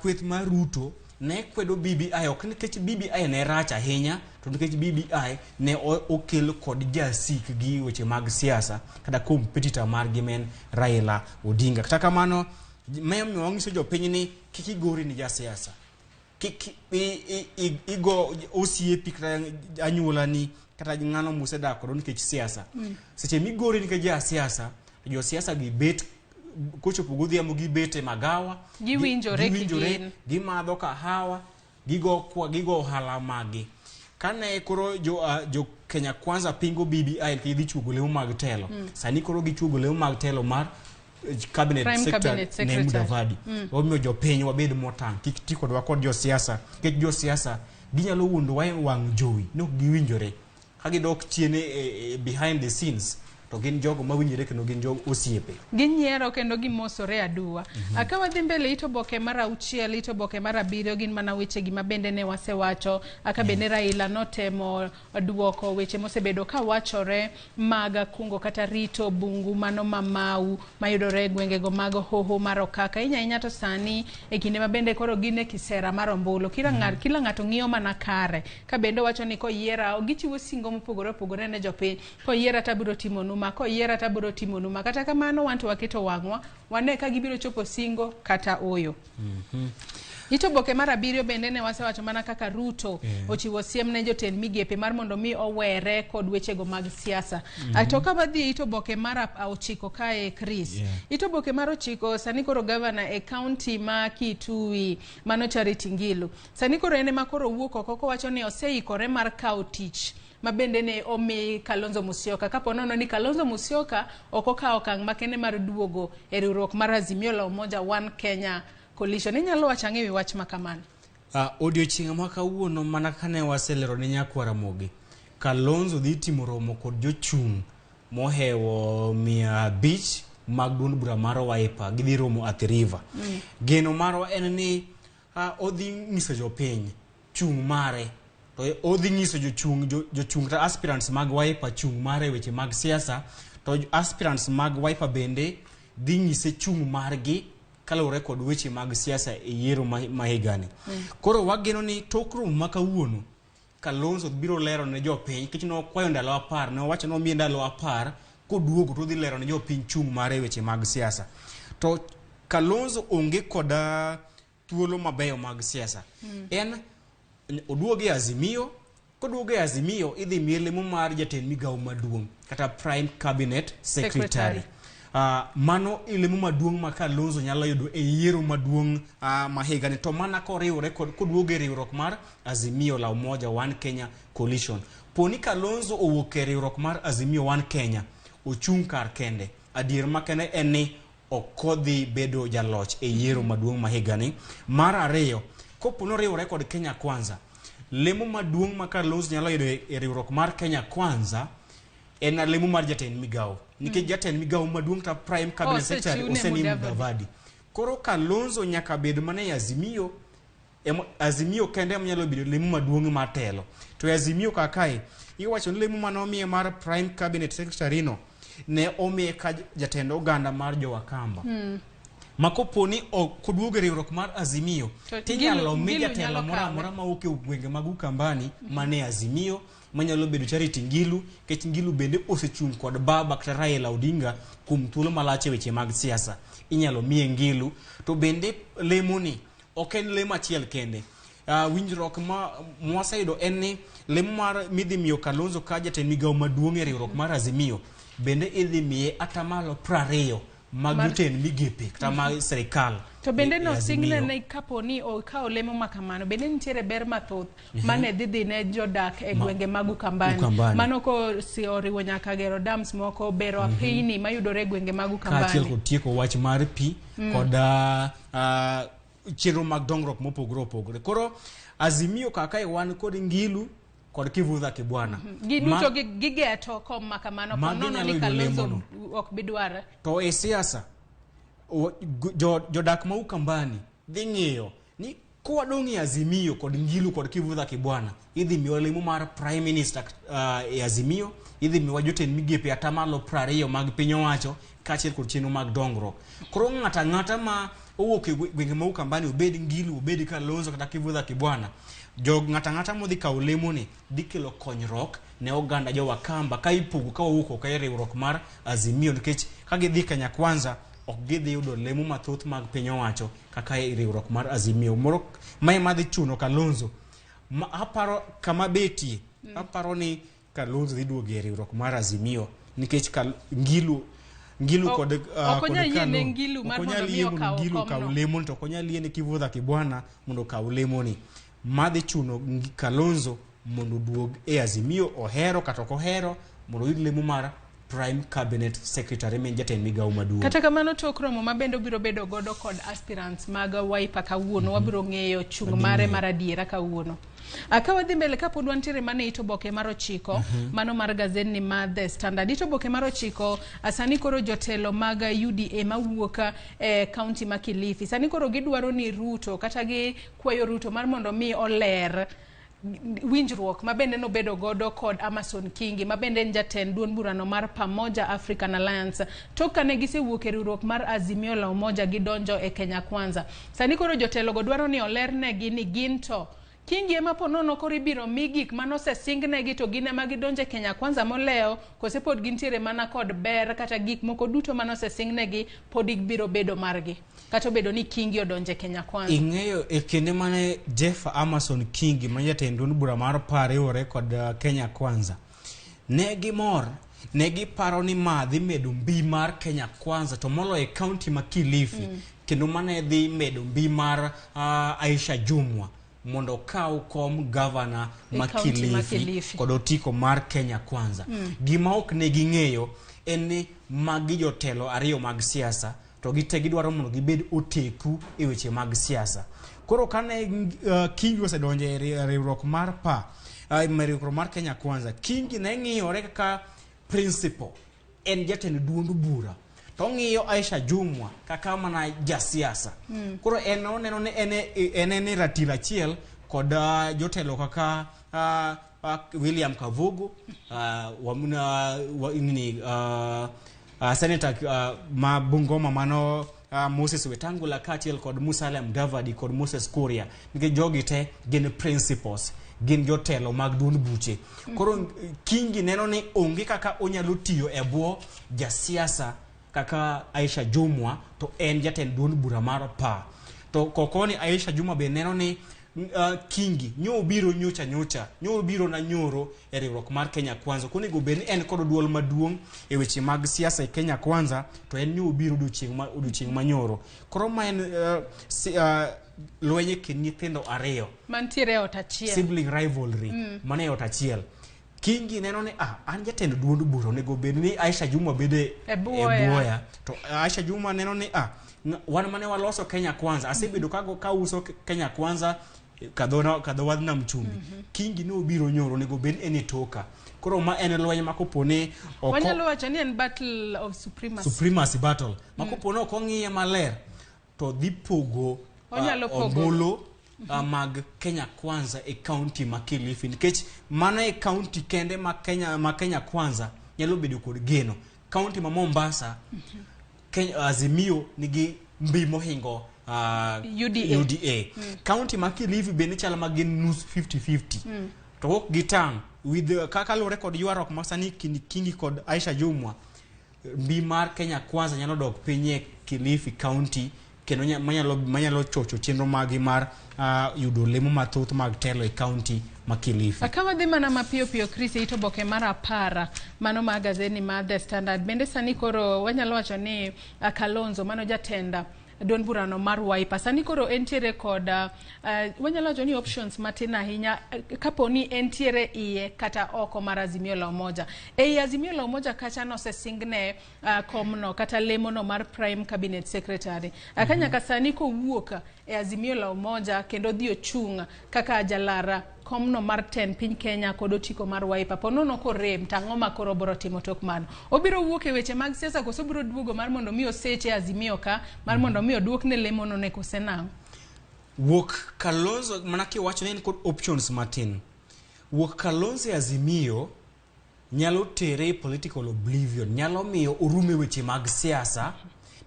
kweth mar Ruto ne kwedo BBI ok nikech BBI ne rach ahinya, to nikech BBI ne okel kod jasik gi weche mag siasa kata competitor mar gimen Raila Odinga. Kata kamano memiyo wangiso jopiny ni kiki gori ni jasiasa, kiki igo osiepi kata anyuola ni kata ng'ano musedak kod nikech siasa. Seche migori nikech jasiasa, jo siasa gi bet kochopo godhiambo gi bete magawa giwinjore gimadho kahawa gigo ohala magi. Kane koro jo Kenya Kwanza pingo BBI kidhi chugo lemo mag telo, sani koro gichugo lemo mag telo mar Cabinet Secretary ne Mudavadi. Omiyo jopiny wabed motang' kik ti kodwa kod jo siasa, nikech jo siasa ginyalo wuondo wang' jowi nok giwinjore ka gidok chiene behind the scenes. To gin jogo mawinjore kendo gin jogo osiepe. Ginyiero kendo gimosore aduwa. Akawa dhi mbele ito boke mara 6, ito boke mara 7 gin mana weche gima bende ne wasewacho. Aka bende Raila notemo duoko weche mosebedo ka wachore maga kungo kata rito bungu mano mamau mayudore gwengego mago hoho maro kaka. Inya to sani e kinde mabende koro gine kisera mar ombulu. Kila ng'ato ng'iyo mana kare. Ka bende wacho ni koyiera gichiwo singo mopogore ne jopiny. Koyiera tabiro timo ko yiera tabiro timo numa. Kata kamano wanto waketo wang'wa wane ka gibiro chopo singo kata oyo. Ito boke mara 7 bende ne wasewacho mana kaka Ruto ochiwo siem ne jotend migepe mar mondo mi owere kod wechego mag siasa. Atoka badhi ito boke mara 9 kae Chris. Ito boke mara 9 sani koro governor e county ma Kitui mano Charity Ngilu. Sani koro ene makoro wuok oko wacho ni oseikore mar kawo tich mabende ne omi Kalonzo Musyoka. Kaponono ni Kalonzo Musyoka okoka okang' makene mar duogo e riwruok mar Azimio la Umoja One Kenya Coalition. Inyalo wachang'e wi wach makamano. Odiochieng' ma kawuono mana kane waselero ne nyakwa Ramogi, Kalonzo dhi timo romo kod jochung' mohewo 500 mag duond bura mar Wiper. Gidhi romo at River. Geno marwa en ni odhi nyiso jopiny chung' mare, to odhi nyiso jochung' ta aspirants mag Wiper chung' mare weche mag siasa, to aspirants mag Wiper bende dhi nyise chung' margi kalore kod weche mag siasa e yiero mahigani. Koro wageno ni tokrum makawuono Kalonzo biro lero ne jopiny kich no kwayo ndalo 10 ne owacho no mie ndalo 10 koduogo to dhi lero ne jopiny chung mare weche mag siasa. To Kalonzo onge koda thuolo mabeyo mag siasa. En oduoge Azimio, koduoge Azimio idhi miye lemo mar jatend migawo maduong' kata Prime Cabinet Secretary. Mano ilemo maduong' ma Kalonzo nyalo yudo e yiero maduong' mahigani to mana koriwore koduoge riwruok mar Azimio la Umoja One Kenya Coalition. Poni Kalonzo owuok e riwruok mar Azimio One Kenya ochung' kar kende. Adier makene en ni okodhi bedo jaloch e yiero maduong' mahigani. Mar ariyo, kopono riwore kod Kenya Kwanza, lemo maduong' ma Kalonzo nyalo yudo e riwruok mar Kenya Kwanza en lemo mar jatend migawo. Nikech jatend migawo maduong' ta Prime Cabinet Secretary Oseni Mudavadi. Koro Kalonzo nyaka bed mane Azimio, Azimio kende mnyalo bedo lemo maduong' matelo. To Azimio kakae, iwacho ni lemo manomiye mar Prime Cabinet Secretary no ne omiye ka jatend oganda mar Jowakamba. Makoponi koduoge riwruok mar Azimio tinyalo mi jatelo moro ma wuok e gwenge mag Ukambani mane Azimio manyalo bedo Charity Ngilu, kech Ngilu bende osechung' kod baba kata Raila Odinga kuom thuolo malach e weche mag siasa. Inyalo miye Ngilu. To bende lemo ni ok en lemo achiel kende. Winjruok ma mwaseyudo en ni lemo mar midhi miyo Kalonzo ka jatend migawo maduong' e riwruok mar Azimio bende idhi miye atamalo 20 mag jotend migepe kata mag serikal. To bende no single ne kaponi o kao lemo makamano bende nitiere ber mathoth mane dhi ne jodak e gwenge mag Ukambani. Mano ko si oriwo nyaka gero dams moko bero Piny mayudore gwenge mag Ukambani. Kaachiel kod tieko wach mar pi kod chenro mag dongruok mopogore opogore. Koro Azimio kaka wan kod Ngilu kod Kivutha Kibwana. Giduto gigeto kom makamano ponono ni Kalonzo ok bidwara. To e siasa jodak ma Ukambani dhi ng'iyo ni kwadong' e Azimio kod Ngilu kod Kivutha Kibwana idhi miwa lemo mar Prime Minister e Azimio, idhi miwa jotend migepe atamalo 20 mag piny owacho kaachiel kod chenro mag dongruok. Koro ng'ata ma owuok e gwenge ma Ukambani obed Ngilu obed Kalonzo kata Kivutha Kibwana, ng'ata modhi kawo lemo ni dhi kelo konyruok ne oganda Jowakamba ka ipogo ka owuok e riwruok mar Azimio, nikech ka gidhi Kenya Kwanza ok gidhi yudo lemo mathoth mag piny owacho kaka e riwruok mar Azimio. Moro mae madhi chuno Kalonzo aparo kama betie aparo ni Kalonzo dhi duogo e riwruok mar Azimio nikech Ngilu kod Ngilu mar Ngilu kaw lemo to konyal yene Kivutha Kibwana mondo kaw lemo ni. Madhi chuno Kalonzo mondo duog e Azimio ohero kata ok ohero mondo yud lemo mar Prime Cabinet Secretary men jatend migawo maduong'. Kata kamano tok romo mabendo biro bedo godo kod aspirants mag Wiper kawuono wabiro ng'eyo chung' mare mar adiera kawuono. Akawa dhi mbele ka pod wantiere mane ito boke mar 9 mano mar gaset ni mar The Standard. Ito boke mar 9 asani koro jotelo mag UDA mawuok e county ma Kilifi sani koro gidwaro ni Ruto kata gi kwayo Ruto mar mondo mi oler winjruok mabende no bedo godo kod Amason Kingi mabende njatend duond burano mar Pamoja African Alliance toka ne gisewuok e riwruok mar Azimio la Umoja gidonjo e Kenya Kwanza. Sani koro jotelo go dwaro ni olernegi ni ginto Kingi ema ponono kori biro migik manose singnegi to gine magidonje Kenya Kwanza moleo kose pod gintiere mana kod ber kata gik moko duto manose singnegi podig biro bedo margi kata bedo ni Kingi odonje Kenya Kwanza. Ing'eyo e kende mane Jeff Amason Kingi ma jatend duond bura mar pariwore kod Kenya Kwanza negi mor negi paro ni madhi medo mbi mar Kenya Kwanza to molo e county ma Kilifi kendo mane dhi medo mbi mar Aisha Jumwa mondo kaw kom governor Makilifi kod otiko mar Kenya Kwanza. Gima ok ne ging'eyo en ni magi jotelo ariyo mag siasa to gitegi dwaro mondo gibed oteku e weche mag siasa. Koro kane Kingi osedonje e riwruok mar riwruok mar Kenya Kwanza, Kingi ne ng'iyore kaka principal en jatend duond bura to ng'iyo Aisha Jumwa kaka mana jasiasa. Koro oneno ne en ratiro achiel kod jotelo kaka William Kavugu Senator ma Bungoma mano Moses Wetangula kaachiel kod Musalia Mudavadi kod Moses Kuria nikech jogi te gin principals gin jotelo mag duond buche koro Kingi neno ni onge kaka onyalo tiyo e bwo jasiasa kaka Aisha Jumwa to en jatend duond bura mar PA to kokoni Aisha Jumwa be neno ni Kingi nyo biro nyocha nyo biro na nyoro e riwruok mar Kenya Kwanza koni go ben en kod duol maduong e weche mag siasa e Kenya Kwanza to en nyo biro odiochieng manyoro koro ma en lwenye kind nyithindo ariyo mantiere ot achiel sibling rivalry mane ot achiel Kingi neno ni an jatend duond bura nego bed ni Aisha Jumwa bede e buoya to Aisha Jumwa neno ni wan mane waloso Kenya Kwanza asebedo ka uso Kenya Kwanza kadho wadna mchumbi Kingi no biro nyoro nego ben eni toka koro ma en lweny makopone wanyalo wacho ni en battle of supremacy battle makopone okong'iye maler to dhi pogo ombolo mag Kenya Kwanza e county ma Kilifi nikech mana e county kende ma Kenya Kwanza nyalo bedo kod geno county ma Mombasa Azimio nigi mbi mohingo UDA. County ma Kilifi bende chala magin nus 50-50 to ok gitang with kaka lo record yuarok masani Kingi kod Aisha Jumwa mbi mar Kenya Kwanza nyalo dok pinye Kilifi county kendo manyalo chocho chenro magi mar yudo lemo mathoth mag telo e county ma Kilifi. Akawa dhi mana mapiyo Chris ito boke mara para mano magazini ma The Standard bende sani koro wanyalo wacho ni Kalonzo mano jatenda duond burano mar Wiper sani koro entiere kod wanyalo wacho ni options matin ahinya kaponi entiere iye kata oko mar Azimio la Umoja Azimio la Umoja kacha no sesingne komno kata lemono mar Prime Cabinet Secretary akanya kasani ko wuoka Azimio la Umoja kendo dhi ochunga kaka jalara komno mar 10 piny Kenya kod otiko mar Wiper ponono ko rem tang'o ma koro bro timo tok mano obiro wuok e weche mag siasa koso biro duogo mar mondo mi oseche Azimio ka mar mondo mi oduok ne lemono ne kosenang wuok Kalonzo manaki wacho ni kod options matin wuok Kalonzo Azimio nyalo tere political oblivion nyalo miyo urume weche mag siasa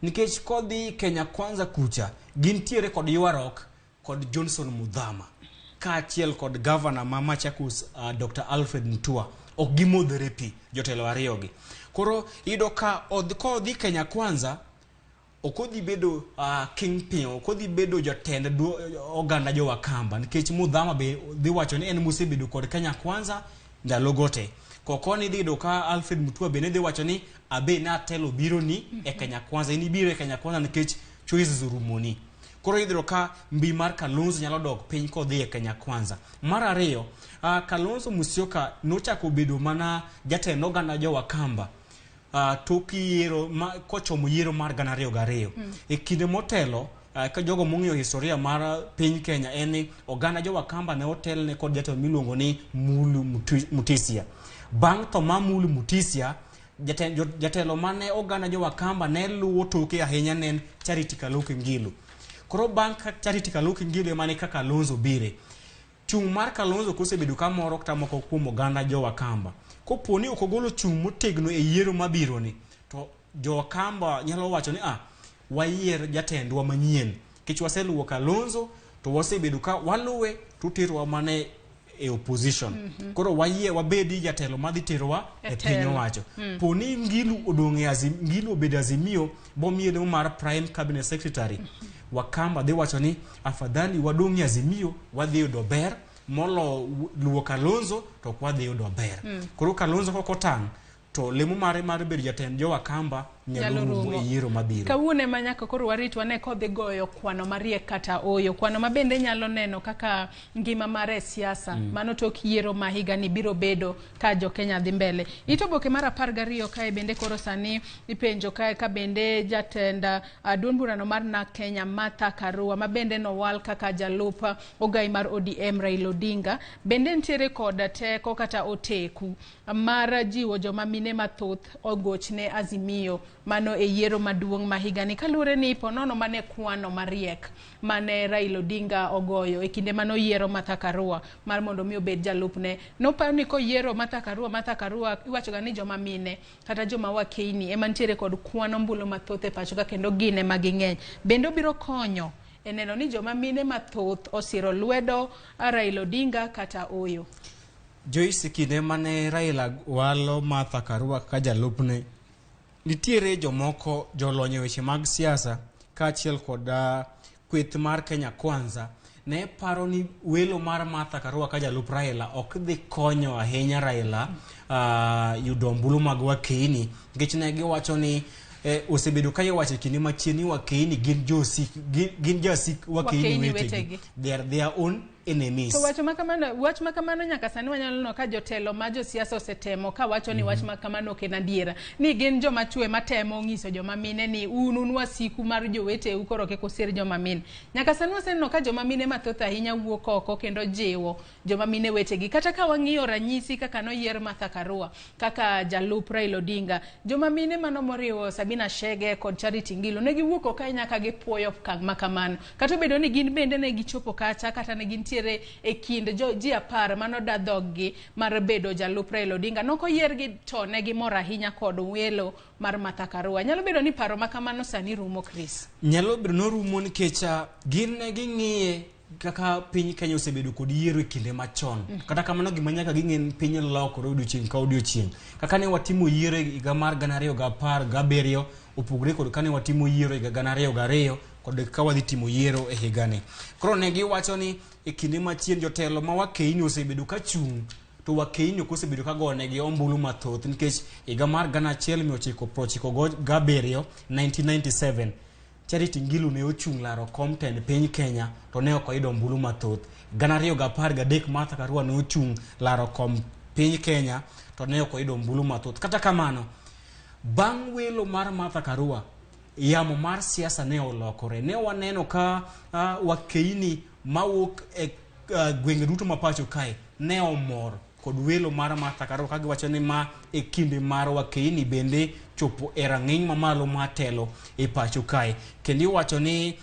nikech kodhi Kenya Kwanza kucha gintiere kod yuarok kod Johnson Muthama kaachiel kod governor ma Machakos Dr. Alfred Mutua ok gimodhore pi jotelo ariyogi koro ido ka odhi Kenya Kwanza okodhi bedo kingpin okodhi bedo jatend oganda jo Wakamba nikech Muthama be dhi wacho ni en mosebedo kod Kenya Kwanza ndalo gote kokoni dhi do ka Alfred Mutua be ne dhi wacho ni abe na telo biro ni e Kenya Kwanza ini biro e Kenya Kwanza nikech choices rumoni koro idro ka mbi mar Kalonzo nyalo dok piny kodhi e Kenya Kwanza mar ariyo Kalonzo Musyoka nochako bedo mana jatend oganda jo Wakamba tok yiero kochomo yiero mar 2002 e kinde motelo ka jogo mong'eyo historia mar piny Kenya en oganda jo Wakamba ne otelne kod jatelo miluongo ni Mulu Mutisia bang' to ma Mulu Mutisia jatelo mane oganda jo Wakamba ne luwo toke ahinya nen Charity Kaluki Ngilu koro bang' Charity Kaluki Ngilu mane kaka Kalonzo bire chung mar Kalonzo kosebedo kamoro kata moko kuom oganda jo Wakamba koponi okogolo chung motegno e yiero mabiro ni to jo Wakamba nyalo wacho ni wayier jatendwa manyien kich waseluwo Kalonzo to wasebedo ka waluwe tuterwa mane e opposition koro wabedi jatelo madhi terowa e piny owacho poni Ngilu odong'e Ngilu obedo Azimio bomiede mar Prime Cabinet Secretary Wakamba dhi wacho ni afadhali wadong'e Azimio wadhi yudo ber molo luwo Kalonzo to kwadhi yudo ber koro Kalonzo kokotang' to lemo mare bedo jatend jo Wakamba nyalo rumo e yiero mabiro kawune manyaka koro waritwa ne kodhi goyo kwano mariek kata oyo kwano mabende nyalo neno kaka ngima mare siasa mano tok yiero ma higa ni biro bedo ka jo Kenya dhi mbele ito boke mar 12 kae bende koro sani ipenjo kae ka bende jatenda duond burano mar na Kenya Martha Karua mabende no wal kaka jalupa ogai mar ODM Raila Odinga bende ntiere kod teko kata oteku mar jiwo joma mine mathoth ogochne Azimio mano e yiero maduong' ma higani kalure ni ponono mane kwano mariek mane Raila Odinga ogoyo e kinde mano yiero Martha Karua mar mondo mi obed jalupne. Noparo ni ko yiero Martha Karua iwacho ga ni joma mine kata joma wakeini ema ntiere kod kwano mbulu mathoth e pacho ka kendo gine maging'eny. Bendo biro konyo e neno ni joma mine mathoth osiro lwedo Raila Odinga kata oyo. Joyce kinde mane Raila walo Martha Karua kaka jalupne, nitiere jomoko jolony weche mag siasa kaachiel kod kweth mar Kenya Kwanza ne paro ni welo mar Martha Karua kaka jalup Raila ok dhi konyo ahinya Raila yudo ombulu mag wakeini, nikech ne giwacho ni osebedo ka iwacho kinde machiegni wakeini gin josik wakeini wetegi. They are their own enemies. So wach makamano nyaka sani wanyalo no ka jotelo ma josiasa osetemo ka wacho ni wach makamano ok en adiera ni gin joma chwe matemo nyiso joma mine ni un wasiku mar jowete ukoro ke kosir joma mine. Nyaka sani waseneno ka joma mine mathoth ahinya wuok oko kendo jiwo joma mine wetegi. Kata ka wang'iyo ranyisi kaka no yier Martha Karua kaka jalup Raila Odinga, joma mine mano moriwo Sabina Shege kod Charity Ngilu ne giwuok oko nyaka gipuoyo makamano. Kata bedo ni gin bende ne gichopo kacha kata ne gin e kind ji 10 mano dadhoggi mar bedo jalup Raila Odinga noko yiergi to ne gimor ahinya kod welo mar Martha Karua. Nyalo bedo ni paro makamano sani rumo, Chris? Nyalo bedo no rumo nikech gin ne ging'iye kaka piny Kenya osebedo kod yiero e kinde machon. Kata kamano gima nyaka ging'en piny lokore odiochieng' ka odiochieng'. Kaka ne watimo yiero e higa mar 2017 opogore kod kane watimo yiero e higa 2002 kod ka wadhi timo yiero e higani. Koro ne giwacho ni e kinde machien jotelo ma wakeini osebedo ka chung to wakeini ok osebedo ka gonegi ombulu mathoth, nikech higa mar 1997 1997 Charity Ngilu ne ochung' laro kom tend piny Kenya to ne ok oyudo ombulu mathoth. 2013 Martha Karua ne ochung' laro kom piny Kenya to ne ok oyudo ombulu mathoth. Kata kamano bang' welo mar Martha Karua yamo mar siasa ne olokore. Ne waneno ka wakeini mawuok e gwenge duto mapacho kae ne omor kod welo mar Martha Karua ka giwacho ni ma e kinde mar wakeini bende chopo e rang'iny mamalo matelo e pacho kae. Kendo iwacho ni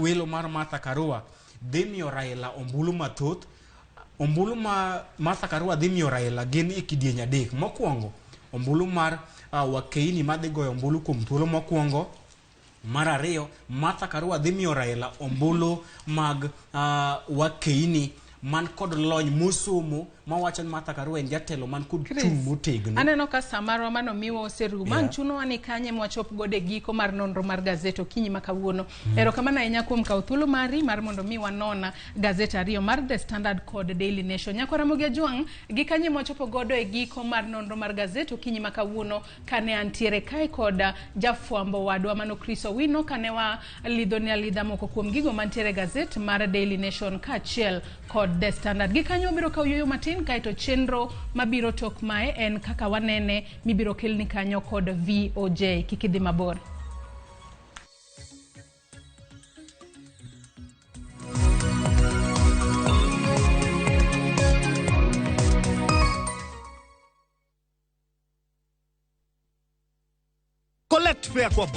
welo mar Martha Karua dhi miyo Raila ombulu mathoth. Ombulu ma Martha Karua dhi miyo Raila gin e kidieny adek. Mokwongo ombulu mar wakeini madhi goyo ombulu kuom thuolo mokwongo. Mar ariyo Martha Karua dhi miyo Raila ombulu mag wakeini man kod lony mosomo mawacho ni Martha Karua en jatelo man kod chung motegno. Aneno ka samaro mano miwa oserumo. Yeah. Chuno wani kanye mwachop gode giko mar nonro mar gazeto kinyi makawuono. Ero kamana enya kuom kautulu mari mar mondo miwa nona gazeta ariyo mar The Standard kod Daily Nation. Nyako Ramogi Ajuang gikanye mwachopo godo e giko mar nonro mar gazeto kinyi makawuono kane antiere kai koda jafwambo wadwa mano Chris Owino kane wa lidhoni alidha moko kuom gigo mantiere gazet mar Daily Nation kaachiel kod The Standard. Gikanyo biro kauyoyo matin kaito chenro mabiro tok mae en kaka wanene mibiro kelni kanyo kod VOJ. Kikidhi mabor. Collect fare kwa